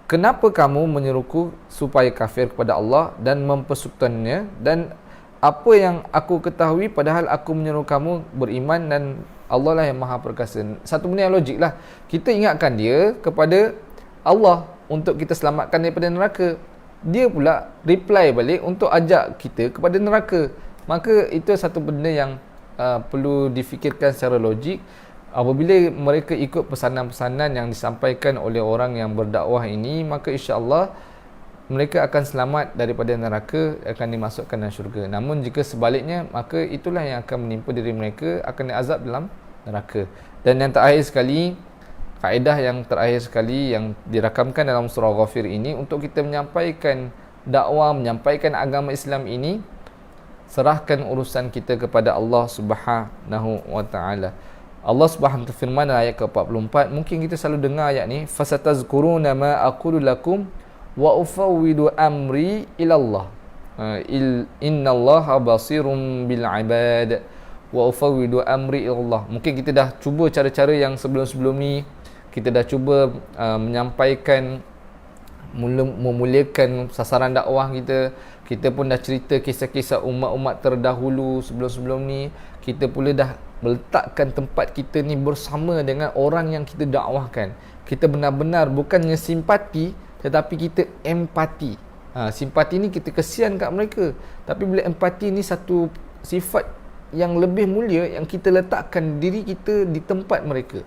Kenapa kamu menyeruku supaya kafir kepada Allah dan mempersekutukannya? Dan apa yang aku ketahui, padahal aku menyeru kamu beriman dan Allah lah yang maha perkasa. Satu benda yang logik lah. Kita ingatkan dia kepada Allah untuk kita selamatkan daripada neraka. Dia pula reply balik untuk ajak kita kepada neraka. Maka itu satu benda yang perlu difikirkan secara logik. Apabila mereka ikut pesanan-pesanan yang disampaikan oleh orang yang berdakwah ini, maka insya-Allah mereka akan selamat daripada neraka, akan dimasukkan dalam syurga. Namun jika sebaliknya, maka itulah yang akan menimpa diri mereka, akan diazab dalam neraka. Dan yang terakhir sekali, kaedah yang terakhir sekali yang dirakamkan dalam surah Ghafir ini, untuk kita menyampaikan dakwah, menyampaikan agama Islam ini, serahkan urusan kita kepada Allah Subhanahu wa taala. Allah Subhanahu wa firman dalam ayat ke-44, mungkin kita selalu dengar ayat ni, fasatazkuruna ma aqulu lakum wa ufawwidu amri ila Allah. Innallaha basirun bil ibad wa ufawwidu amri ila Allah. Mungkin kita dah cuba cara-cara yang sebelum-sebelum ni, kita dah cuba menyampaikan, memuliakan sasaran dakwah kita. Kita pun dah cerita kisah-kisah umat-umat terdahulu sebelum-sebelum ni. Kita pula dah meletakkan tempat kita ni bersama dengan orang yang kita dakwahkan. Kita benar-benar bukannya simpati, tetapi kita empati. Simpati ni kita kesian kat mereka, tapi bila empati ni satu sifat yang lebih mulia, yang kita letakkan diri kita di tempat mereka.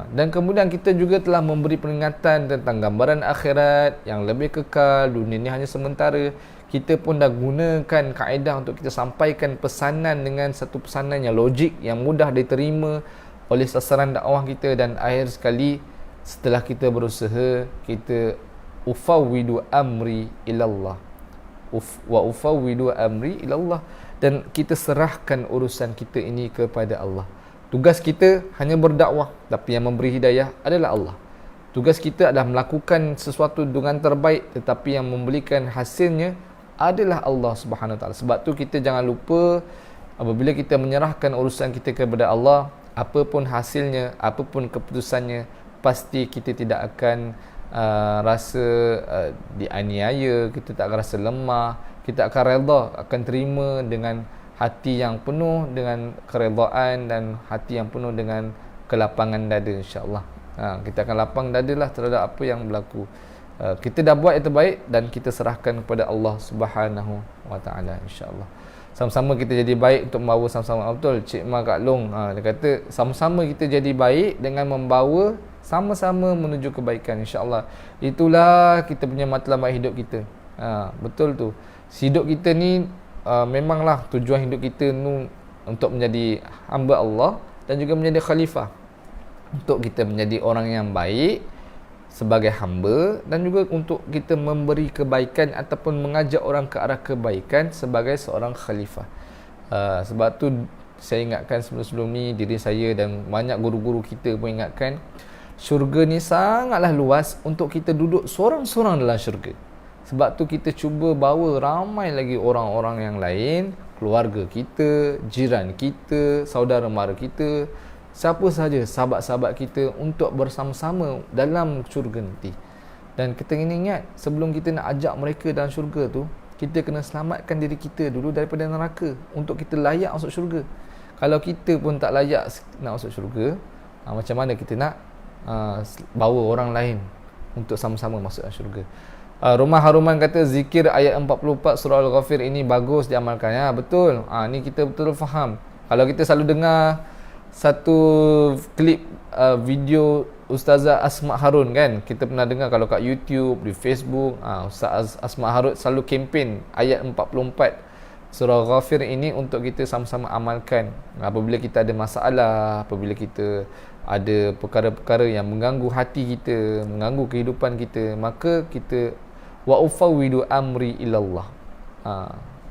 Dan kemudian kita juga telah memberi peringatan tentang gambaran akhirat yang lebih kekal, dunia ni hanya sementara. Kita pun dah gunakan kaedah untuk kita sampaikan pesanan dengan satu pesanan yang logik, yang mudah diterima oleh sasaran dakwah kita. Dan akhir sekali, setelah kita berusaha, kita ufawwidu amri ilallah, wa ufawwidu amri ilallah, dan kita serahkan urusan kita ini kepada Allah. Tugas kita hanya berdakwah, tapi yang memberi hidayah adalah Allah. Tugas kita adalah melakukan sesuatu dengan terbaik, tetapi yang memberikan hasilnya adalah Allah Subhanahu Wa Taala. Sebab tu kita jangan lupa, apabila kita menyerahkan urusan kita kepada Allah, apapun hasilnya, apapun keputusannya, pasti kita tidak akan rasa dianiaya, kita tak akan rasa lemah, kita akan redha, akan terima dengan hati yang penuh dengan keredaan dan hati yang penuh dengan kelapangan dada, insya-Allah. Kita akan lapang dadalah terhadap apa yang berlaku. Kita dah buat yang terbaik dan kita serahkan kepada Allah Subhanahu wa taala, insya-Allah. Sama-sama kita jadi baik untuk membawa sama-sama, betul Cik Ma Kak Long, dia kata sama-sama kita jadi baik dengan membawa sama-sama menuju kebaikan, insya-Allah. Itulah kita punya matlamat hidup kita. Betul tu. Hidup kita ni memanglah tujuan hidup kita ni untuk menjadi hamba Allah dan juga menjadi khalifah, untuk kita menjadi orang yang baik sebagai hamba, dan juga untuk kita memberi kebaikan ataupun mengajak orang ke arah kebaikan sebagai seorang khalifah. Sebab tu saya ingatkan sebelum-sebelum ni, diri saya dan banyak guru-guru kita pun ingatkan, syurga ni sangatlah luas untuk kita duduk seorang-seorang dalam syurga. Sebab tu kita cuba bawa ramai lagi orang-orang yang lain, keluarga kita, jiran kita, saudara mara kita, siapa sahaja, sahabat-sahabat kita, untuk bersama-sama dalam syurga nanti. Dan kita kena ingat, sebelum kita nak ajak mereka dalam syurga tu, kita kena selamatkan diri kita dulu daripada neraka, untuk kita layak masuk syurga. Kalau kita pun tak layak nak masuk syurga, macam mana kita nak bawa orang lain untuk sama-sama masuk dalam syurga? Rumah Haruman kata zikir ayat 44 surah Al-Ghafir ini bagus diamalkan. Ya, betul. Ni kita betul faham. Kalau kita selalu dengar satu klip video Ustazah Asma Harun kan, kita pernah dengar kalau kat YouTube, di Facebook, Ustaz Asma Harun selalu kempen ayat 44 surah Ghafir ini untuk kita sama-sama amalkan. Apabila kita ada masalah, apabila kita ada perkara-perkara yang mengganggu hati kita, mengganggu kehidupan kita, maka kita wa ufawwidu amri ilallah.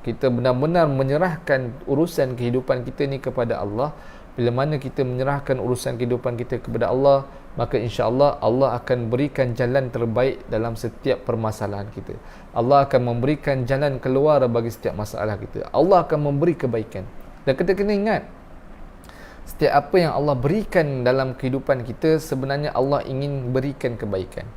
Kita benar-benar menyerahkan urusan kehidupan kita ni kepada Allah. Bila mana kita menyerahkan urusan kehidupan kita kepada Allah, maka insya-Allah Allah akan berikan jalan terbaik dalam setiap permasalahan kita. Allah akan memberikan jalan keluar bagi setiap masalah kita. Allah akan memberi kebaikan. Dan kita kena ingat, setiap apa yang Allah berikan dalam kehidupan kita, sebenarnya Allah ingin berikan kebaikan.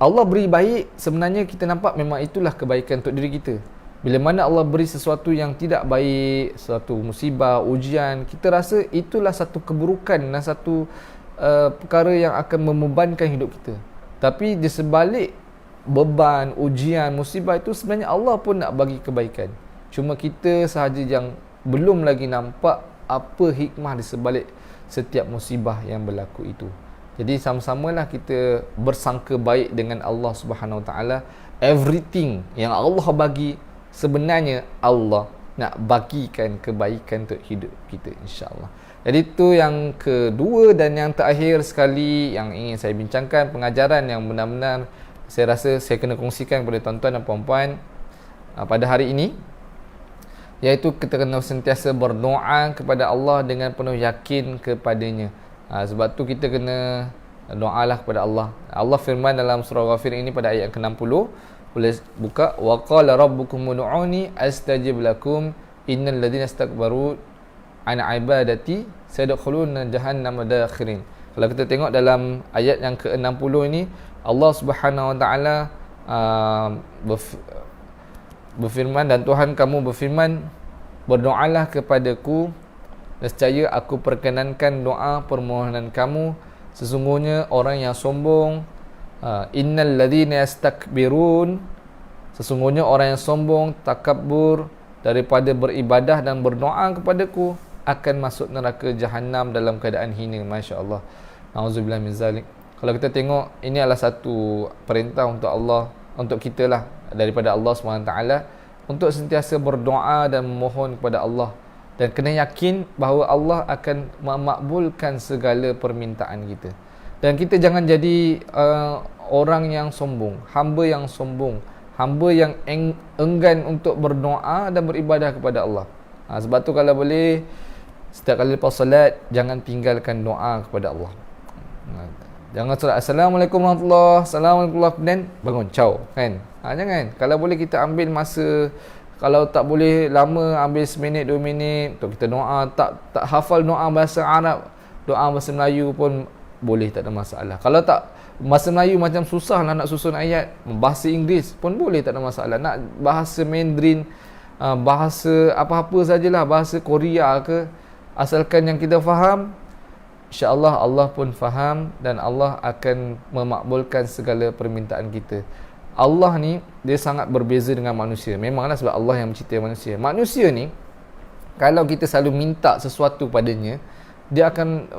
Allah beri baik, sebenarnya kita nampak memang itulah kebaikan untuk diri kita. Bila mana Allah beri sesuatu yang tidak baik, suatu musibah, ujian, kita rasa itulah satu keburukan dan satu perkara yang akan membebankan hidup kita. Tapi di sebalik beban, ujian, musibah itu, sebenarnya Allah pun nak bagi kebaikan. Cuma kita sahaja yang belum lagi nampak apa hikmah di sebalik setiap musibah yang berlaku itu. Jadi sama-samalah kita bersangka baik dengan Allah Subhanahu Wa Taala. Everything yang Allah bagi, sebenarnya Allah nak bagikan kebaikan untuk hidup kita, insya-Allah. Jadi itu yang kedua dan yang terakhir sekali yang ingin saya bincangkan, pengajaran yang benar-benar saya rasa saya kena kongsikan kepada tuan-tuan dan puan-puan pada hari ini. iaitu kita kena sentiasa berdoa kepada Allah dengan penuh yakin kepadanya. Sebab tu kita kena doalah kepada Allah. Allah firman dalam surah Ghafir ini pada ayat ke-60, boleh buka, wa qala rabbukum ud'uni astajib lakum innal ladzina istakbaru an ibadati sayadkhuluna jahannama dakhirin. Kalau kita tengok dalam ayat yang ke-60 ini, Allah Subhanahu Wa Taala berfirman, dan Tuhan kamu berfirman, berdoalah kepadaku nescaya aku perkenankan doa permohonan kamu. Sesungguhnya orang yang sombong, innal ladzina yastakbirun, sesungguhnya orang yang sombong, takabur daripada beribadah dan berdoa kepadaku akan masuk neraka Jahannam dalam keadaan hina. Masya-Allah. Nauzubillah min zalik. Kalau kita tengok, ini adalah satu perintah untuk Allah, untuk kita lah, daripada Allah SWT, untuk sentiasa berdoa dan memohon kepada Allah, dan kena yakin bahawa Allah akan memakbulkan segala permintaan kita. Dan kita jangan jadi orang yang sombong, hamba yang sombong, hamba yang enggan untuk berdoa dan beribadah kepada Allah. Sebab tu kalau boleh, setiap kali lepas salat, jangan tinggalkan doa kepada Allah. Jangan salat Assalamualaikum warahmatullahi wabarakatuh, Assalamualaikum warahmatullahi wabarakatuh, dan bangun, ciao, kan? Jangan. Kalau boleh kita ambil masa, kalau tak boleh lama, ambil seminit, 2 minit untuk kita doa. Tak hafal doa bahasa Arab, doa bahasa Melayu pun boleh, tak ada masalah. Kalau tak, bahasa Melayu macam susah lah nak susun ayat, bahasa Inggeris pun boleh, tak ada masalah. Nak bahasa Mandarin, bahasa apa-apa sajalah, bahasa Korea ke, asalkan yang kita faham, insya-Allah Allah pun faham, dan Allah akan memakbulkan segala permintaan kita. Allah ni dia sangat berbeza dengan manusia. Memanglah sebab Allah yang mencipta manusia. Manusia ni kalau kita selalu minta sesuatu padanya, dia akan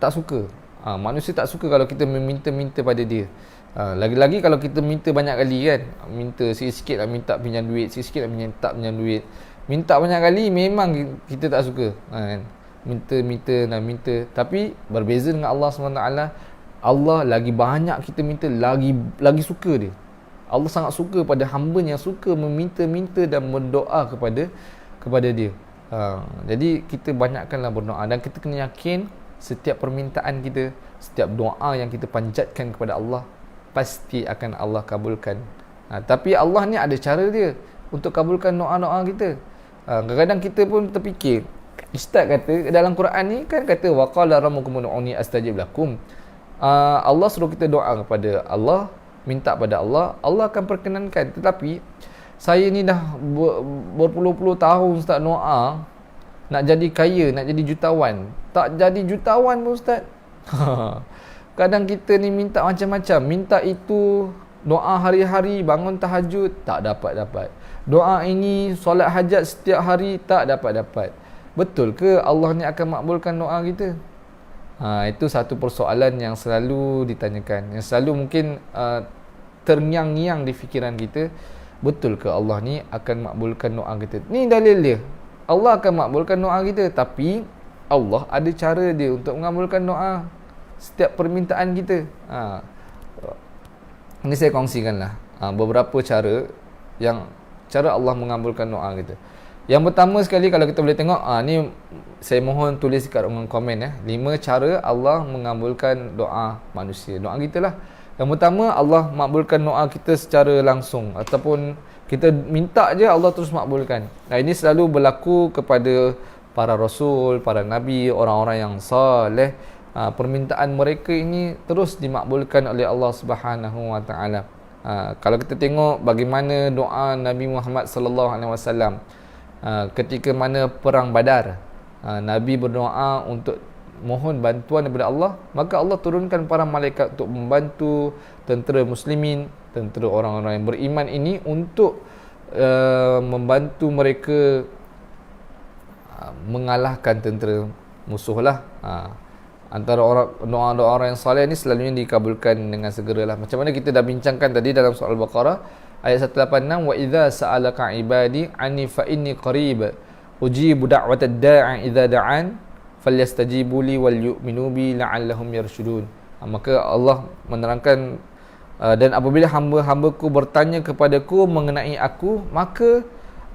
tak suka. Manusia tak suka kalau kita meminta-minta pada dia. Lagi-lagi kalau kita minta banyak kali kan, minta sikit-sikit lah, minta pinjam duit, sikit-sikit lah minta pinjam duit, minta banyak kali, memang kita tak suka kan? Minta. Tapi berbeza dengan Allah SWT. Allah lagi banyak kita minta, lagi suka dia. Allah sangat suka pada hamba yang suka meminta-minta dan berdoa kepada dia. Jadi kita banyakkanlah berdoa, dan kita kena yakin setiap permintaan kita, setiap doa yang kita panjatkan kepada Allah, pasti akan Allah kabulkan. Tapi Allah ni ada cara dia untuk kabulkan doa-doa kita. Kadang-kadang kita pun terfikir, Ustaz kata dalam Quran ni kan kata wa qala rabbukum ud'uni astajib lakum. Allah suruh kita doa kepada Allah, minta pada Allah, Allah akan perkenankan. Tetapi saya ni dah berpuluh-puluh tahun Ustaz doa nak jadi kaya, nak jadi jutawan, tak jadi jutawan pun Ustaz. Kadang kita ni minta macam-macam, minta itu doa hari-hari, bangun tahajud, tak dapat-dapat. Doa ini solat hajat setiap hari, tak dapat-dapat. Betul ke Allah ni akan makbulkan doa kita? Itu satu persoalan yang selalu ditanyakan, yang selalu mungkin terngiang-ngiang di fikiran kita. Betul ke Allah ni akan makbulkan doa kita? Ni dalil dia, Allah akan makbulkan doa kita. Tapi Allah ada cara dia untuk mengabulkan doa setiap permintaan kita. Ini saya kongsikanlah beberapa cara Allah mengabulkan doa kita. Yang pertama sekali, kalau kita boleh tengok, ni saya mohon tulis kat ruangan komen 5 cara Allah mengabulkan doa manusia, doa kita lah. Yang pertama, Allah makbulkan doa kita secara langsung, ataupun kita minta je Allah terus makbulkan. Ini selalu berlaku kepada para rasul, para nabi, orang-orang yang soleh. Permintaan mereka ini terus dimakbulkan oleh Allah Subhanahu Wa Taala. Kalau kita tengok bagaimana doa Nabi Muhammad sallallahu alaihi wasallam ketika mana perang Badar, Nabi berdoa untuk mohon bantuan daripada Allah, maka Allah turunkan para malaikat untuk membantu tentera muslimin, tentera orang-orang yang beriman ini, untuk membantu mereka mengalahkan tentera musuh lah. Antara doa-doa orang yang soleh ni selalunya dikabulkan dengan segeralah. Macam mana kita dah bincangkan tadi dalam surah Al-Baqarah ayat 186, wa idza sa'alaka ibadi anni fa inni qarib ujibu da'watad da'i idza da'an falyastajibu li wal yu'minu bi la'allahum yarshudun. Maka Allah menerangkan, dan apabila hamba-hambaku bertanya kepadaku mengenai aku, maka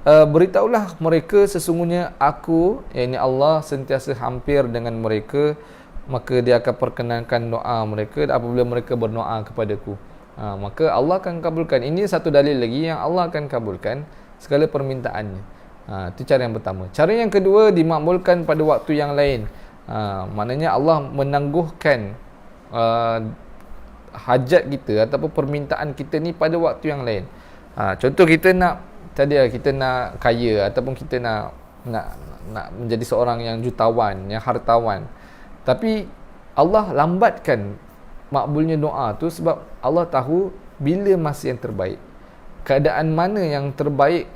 beritahulah mereka sesungguhnya aku, yakni Allah, sentiasa hampir dengan mereka, maka dia akan perkenankan doa mereka apabila mereka berdoa kepadaku. Maka Allah akan kabulkan. Ini satu dalil lagi yang Allah akan kabulkan segala permintaannya. Itu cara yang pertama. Cara yang kedua, dimakbulkan pada waktu yang lain. Maknanya Allah menangguhkan hajat kita ataupun permintaan kita ni pada waktu yang lain. Contoh kita nak kita nak kaya ataupun kita nak menjadi seorang yang jutawan, yang hartawan. Tapi Allah lambatkan makbulnya doa tu sebab Allah tahu bila masa yang terbaik. Keadaan mana yang terbaik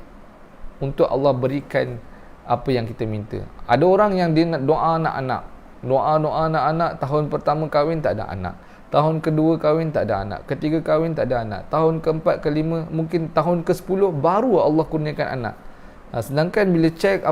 untuk Allah berikan apa yang kita minta. Ada orang yang dia nak doa nak anak. Doa nak anak, tahun pertama kahwin tak ada anak. Tahun kedua kahwin tak ada anak. Ketiga kahwin tak ada anak. Tahun keempat, kelima, mungkin tahun ke-10 baru Allah kurniakan anak. Sedangkan bila cek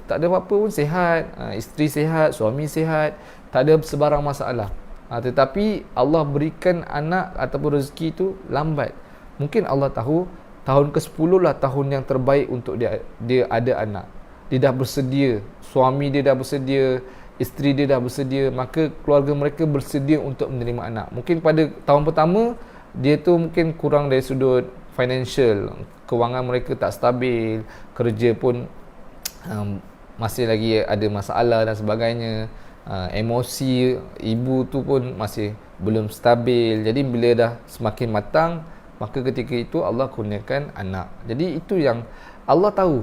tak ada apa-apa pun, sihat, isteri sihat, suami sihat, tak ada sebarang masalah. Tetapi Allah berikan anak ataupun rezeki itu lambat. Mungkin Allah tahu tahun ke-10 lah tahun yang terbaik untuk dia ada anak. Dia dah bersedia, suami dia dah bersedia, isteri dia dah bersedia, maka keluarga mereka bersedia untuk menerima anak. Mungkin pada tahun pertama dia tu mungkin kurang dari sudut financial, kewangan mereka tak stabil, kerja pun masih lagi ada masalah dan sebagainya, emosi ibu tu pun masih belum stabil. Jadi bila dah semakin matang, maka ketika itu Allah kurniakan anak. Jadi itu yang Allah tahu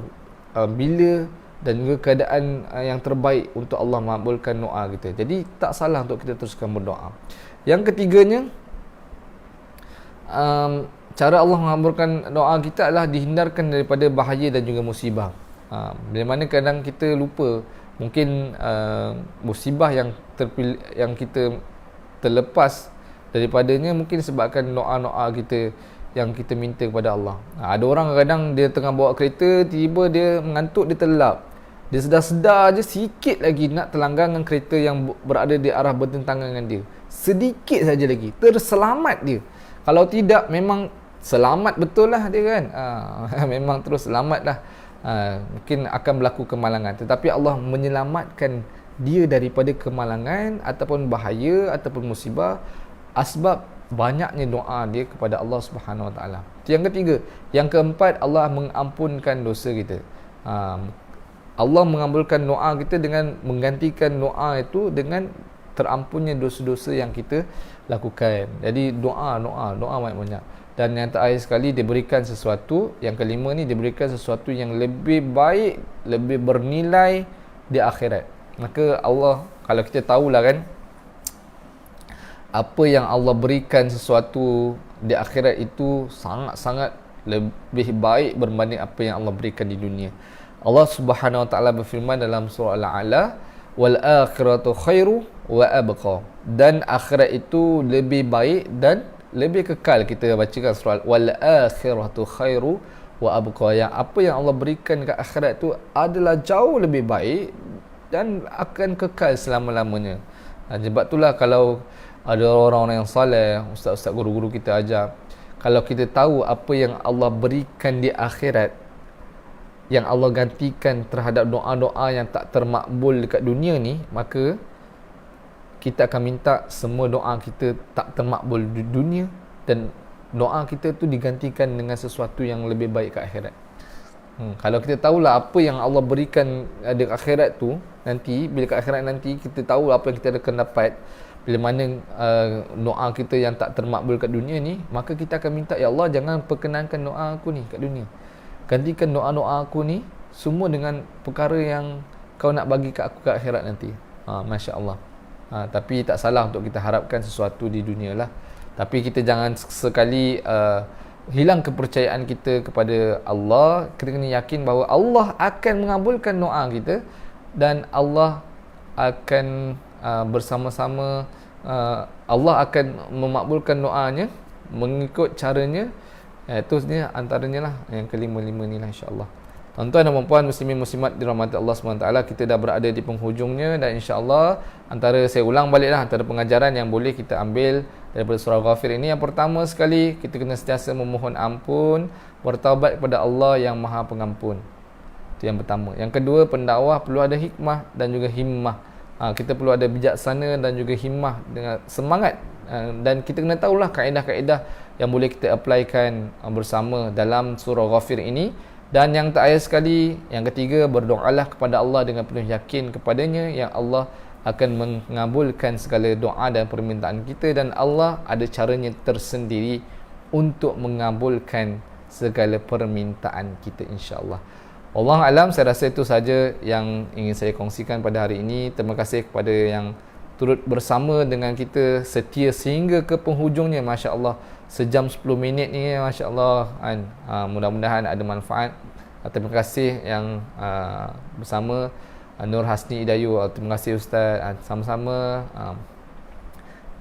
bila dan juga keadaan yang terbaik untuk Allah makbulkan doa kita. Jadi tak salah untuk kita teruskan berdoa. Yang ketiganya, cara Allah makbulkan doa kita adalah dihindarkan daripada bahaya dan juga musibah. Bila mana kadang kita lupa, mungkin musibah yang kita terlepas daripadanya mungkin sebabkan doa-doa kita yang kita minta kepada Allah. Ada orang kadang dia tengah bawa kereta, tiba dia mengantuk, dia terlelap. Dia sedar-sedar je sikit lagi nak terlanggang dengan kereta yang berada di arah bertentangan dengan dia. Sedikit saja lagi, terselamat dia. Kalau tidak, memang selamat betul lah dia kan. Memang terus selamat lah. Mungkin akan berlaku kemalangan. Tetapi Allah menyelamatkan dia daripada kemalangan ataupun bahaya ataupun musibah asbab banyaknya doa dia kepada Allah Subhanahu Wa Taala. Itu yang ketiga. Yang keempat, Allah mengampunkan dosa kita. Allah mengabulkan doa kita dengan menggantikan doa itu dengan terampunnya dosa-dosa yang kita lakukan. Jadi doa banyak-banyak. Dan yang terakhir sekali, diberikan sesuatu. Yang kelima ni, diberikan sesuatu yang lebih baik, lebih bernilai di akhirat. Maka Allah, kalau kita tahulah kan, apa yang Allah berikan sesuatu di akhirat itu sangat-sangat lebih baik berbanding apa yang Allah berikan di dunia. Allah Subhanahu Wa Taala berfirman dalam surah Al-A'la, wal akhiratu khairu wa abqa. Dan akhirat itu lebih baik dan lebih kekal. Kita bacakan surah wal akhiratu khairu wa abqa. Yang apa yang Allah berikan ke akhirat itu adalah jauh lebih baik dan akan kekal selama-lamanya. Sebab itulah kalau ada orang-orang yang soleh, ustaz-ustaz, guru-guru kita ajar, kalau kita tahu apa yang Allah berikan di akhirat, yang Allah gantikan terhadap doa-doa yang tak termakbul dekat dunia ni, maka kita akan minta semua doa kita tak termakbul di dunia dan doa kita tu digantikan dengan sesuatu yang lebih baik kat akhirat. Kalau kita tahulah apa yang Allah berikan di akhirat tu, nanti bila kat akhirat nanti kita tahu apa yang kita akan dapat bila mana doa kita yang tak termakbul kat dunia ni, maka kita akan minta, ya Allah, jangan perkenankan doa aku ni kat dunia. Gantikan doa-doa aku ni semua dengan perkara yang kau nak bagi kat aku kat akhirat nanti. Masya Allah. Tapi tak salah untuk kita harapkan sesuatu di dunia lah. Tapi kita jangan sekali hilang kepercayaan kita kepada Allah. Kita kena yakin bahawa Allah akan mengabulkan doa kita dan Allah akan bersama-sama, Allah akan memakbulkan doanya mengikut caranya. Itu sebenarnya antaranya lah yang kelima-lima ni lah, insyaAllah. Tuan-tuan dan puan-puan, muslimin muslimat dirahmati Allah SWT, kita dah berada di penghujungnya dan insyaAllah saya ulang balik lah antara pengajaran yang boleh kita ambil daripada surah Ghafir ini. Yang pertama sekali, kita kena sentiasa memohon ampun, bertaubat kepada Allah yang Maha Pengampun. Itu yang pertama. Yang kedua, pendakwah perlu ada hikmah dan juga himmah. Kita perlu ada bijaksana dan juga himmah dengan semangat. Dan kita kena tahulah kaedah-kaedah yang boleh kita applykan bersama dalam surah Ghafir ini. Dan yang terakhir sekali, yang ketiga, berdoalah kepada Allah dengan penuh yakin kepadanya, yang Allah akan mengabulkan segala doa dan permintaan kita, dan Allah ada caranya tersendiri untuk mengabulkan segala permintaan kita, insya-Allah. Wallahu alam, saya rasa itu saja yang ingin saya kongsikan pada hari ini. Terima kasih kepada yang turut bersama dengan kita setia sehingga ke penghujungnya. Masya Allah, sejam 10 minit ni, Masya Allah kan. Mudah-mudahan ada manfaat. Terima kasih yang bersama Nur Hasni Idayu. Terima kasih Ustaz. Sama-sama.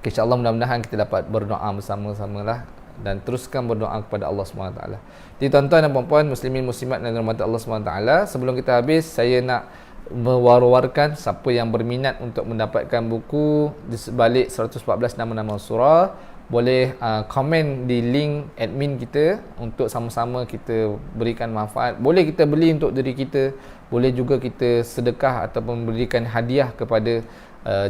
InsyaAllah mudah-mudahan kita dapat berdoa bersama-sama lah, dan teruskan berdoa kepada Allah SWT. Jadi tuan-tuan dan puan-puan, muslimin muslimat dan rahmat Allah SWT, sebelum kita habis, saya nak mewar-warkan siapa yang berminat untuk mendapatkan buku di sebalik 114 nama-nama surah, boleh komen di link admin kita untuk sama-sama kita berikan manfaat. Boleh kita beli untuk diri kita, boleh juga kita sedekah ataupun berikan hadiah kepada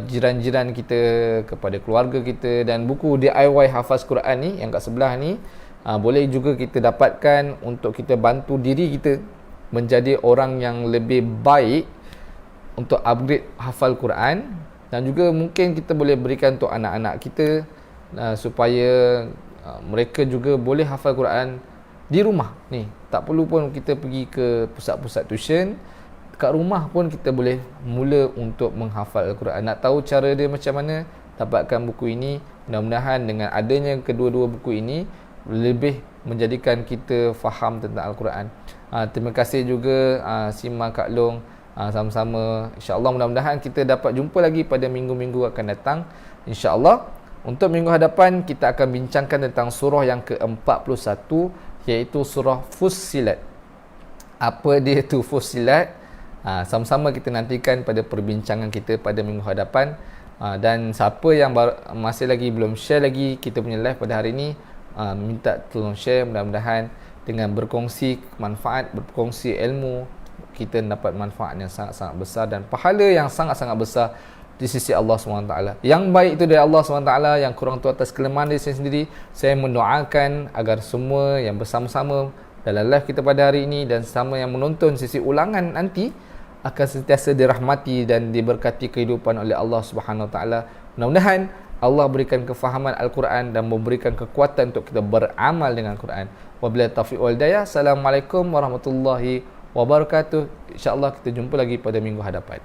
jiran-jiran kita, kepada keluarga kita. Dan buku DIY Hafaz Quran ni yang kat sebelah ni, boleh juga kita dapatkan untuk kita bantu diri kita menjadi orang yang lebih baik untuk upgrade hafal Quran. Dan juga mungkin kita boleh berikan untuk anak-anak kita supaya mereka juga boleh hafal Quran di rumah ni. Tak perlu pun kita pergi ke pusat-pusat tuition, kat rumah pun kita boleh mula untuk menghafal Al-Quran. Nak tahu cara dia macam mana? Dapatkan buku ini. Mudah-mudahan dengan adanya kedua-dua buku ini lebih menjadikan kita faham tentang Al-Quran. Terima kasih juga Sima, Kak Long, sama-sama. InsyaAllah mudah-mudahan kita dapat jumpa lagi pada minggu-minggu akan datang, InsyaAllah. Untuk minggu hadapan kita akan bincangkan tentang surah yang ke-41, iaitu surah Fussilat. Apa dia tu Fussilat? Sama-sama kita nantikan pada perbincangan kita pada minggu hadapan. Dan siapa yang masih lagi belum share lagi kita punya live pada hari ini, minta tolong share. Mudah-mudahan dengan berkongsi manfaat, berkongsi ilmu, kita dapat manfaat yang sangat-sangat besar dan pahala yang sangat-sangat besar di sisi Allah SWT. Yang baik itu dari Allah SWT, yang kurang itu atas kelemahan diri saya sendiri. Saya mendoakan agar semua yang bersama-sama dalam live kita pada hari ini dan sama yang menonton sisi ulangan nanti akan sentiasa dirahmati dan diberkati kehidupan oleh Allah SWT. Mudah-mudahan Allah berikan kefahaman Al-Quran dan memberikan kekuatan untuk kita beramal dengan Al-Quran. Wabillahi taufiq wal hidayah. Assalamualaikum warahmatullahi wabarakatuh. InsyaAllah kita jumpa lagi pada minggu hadapan.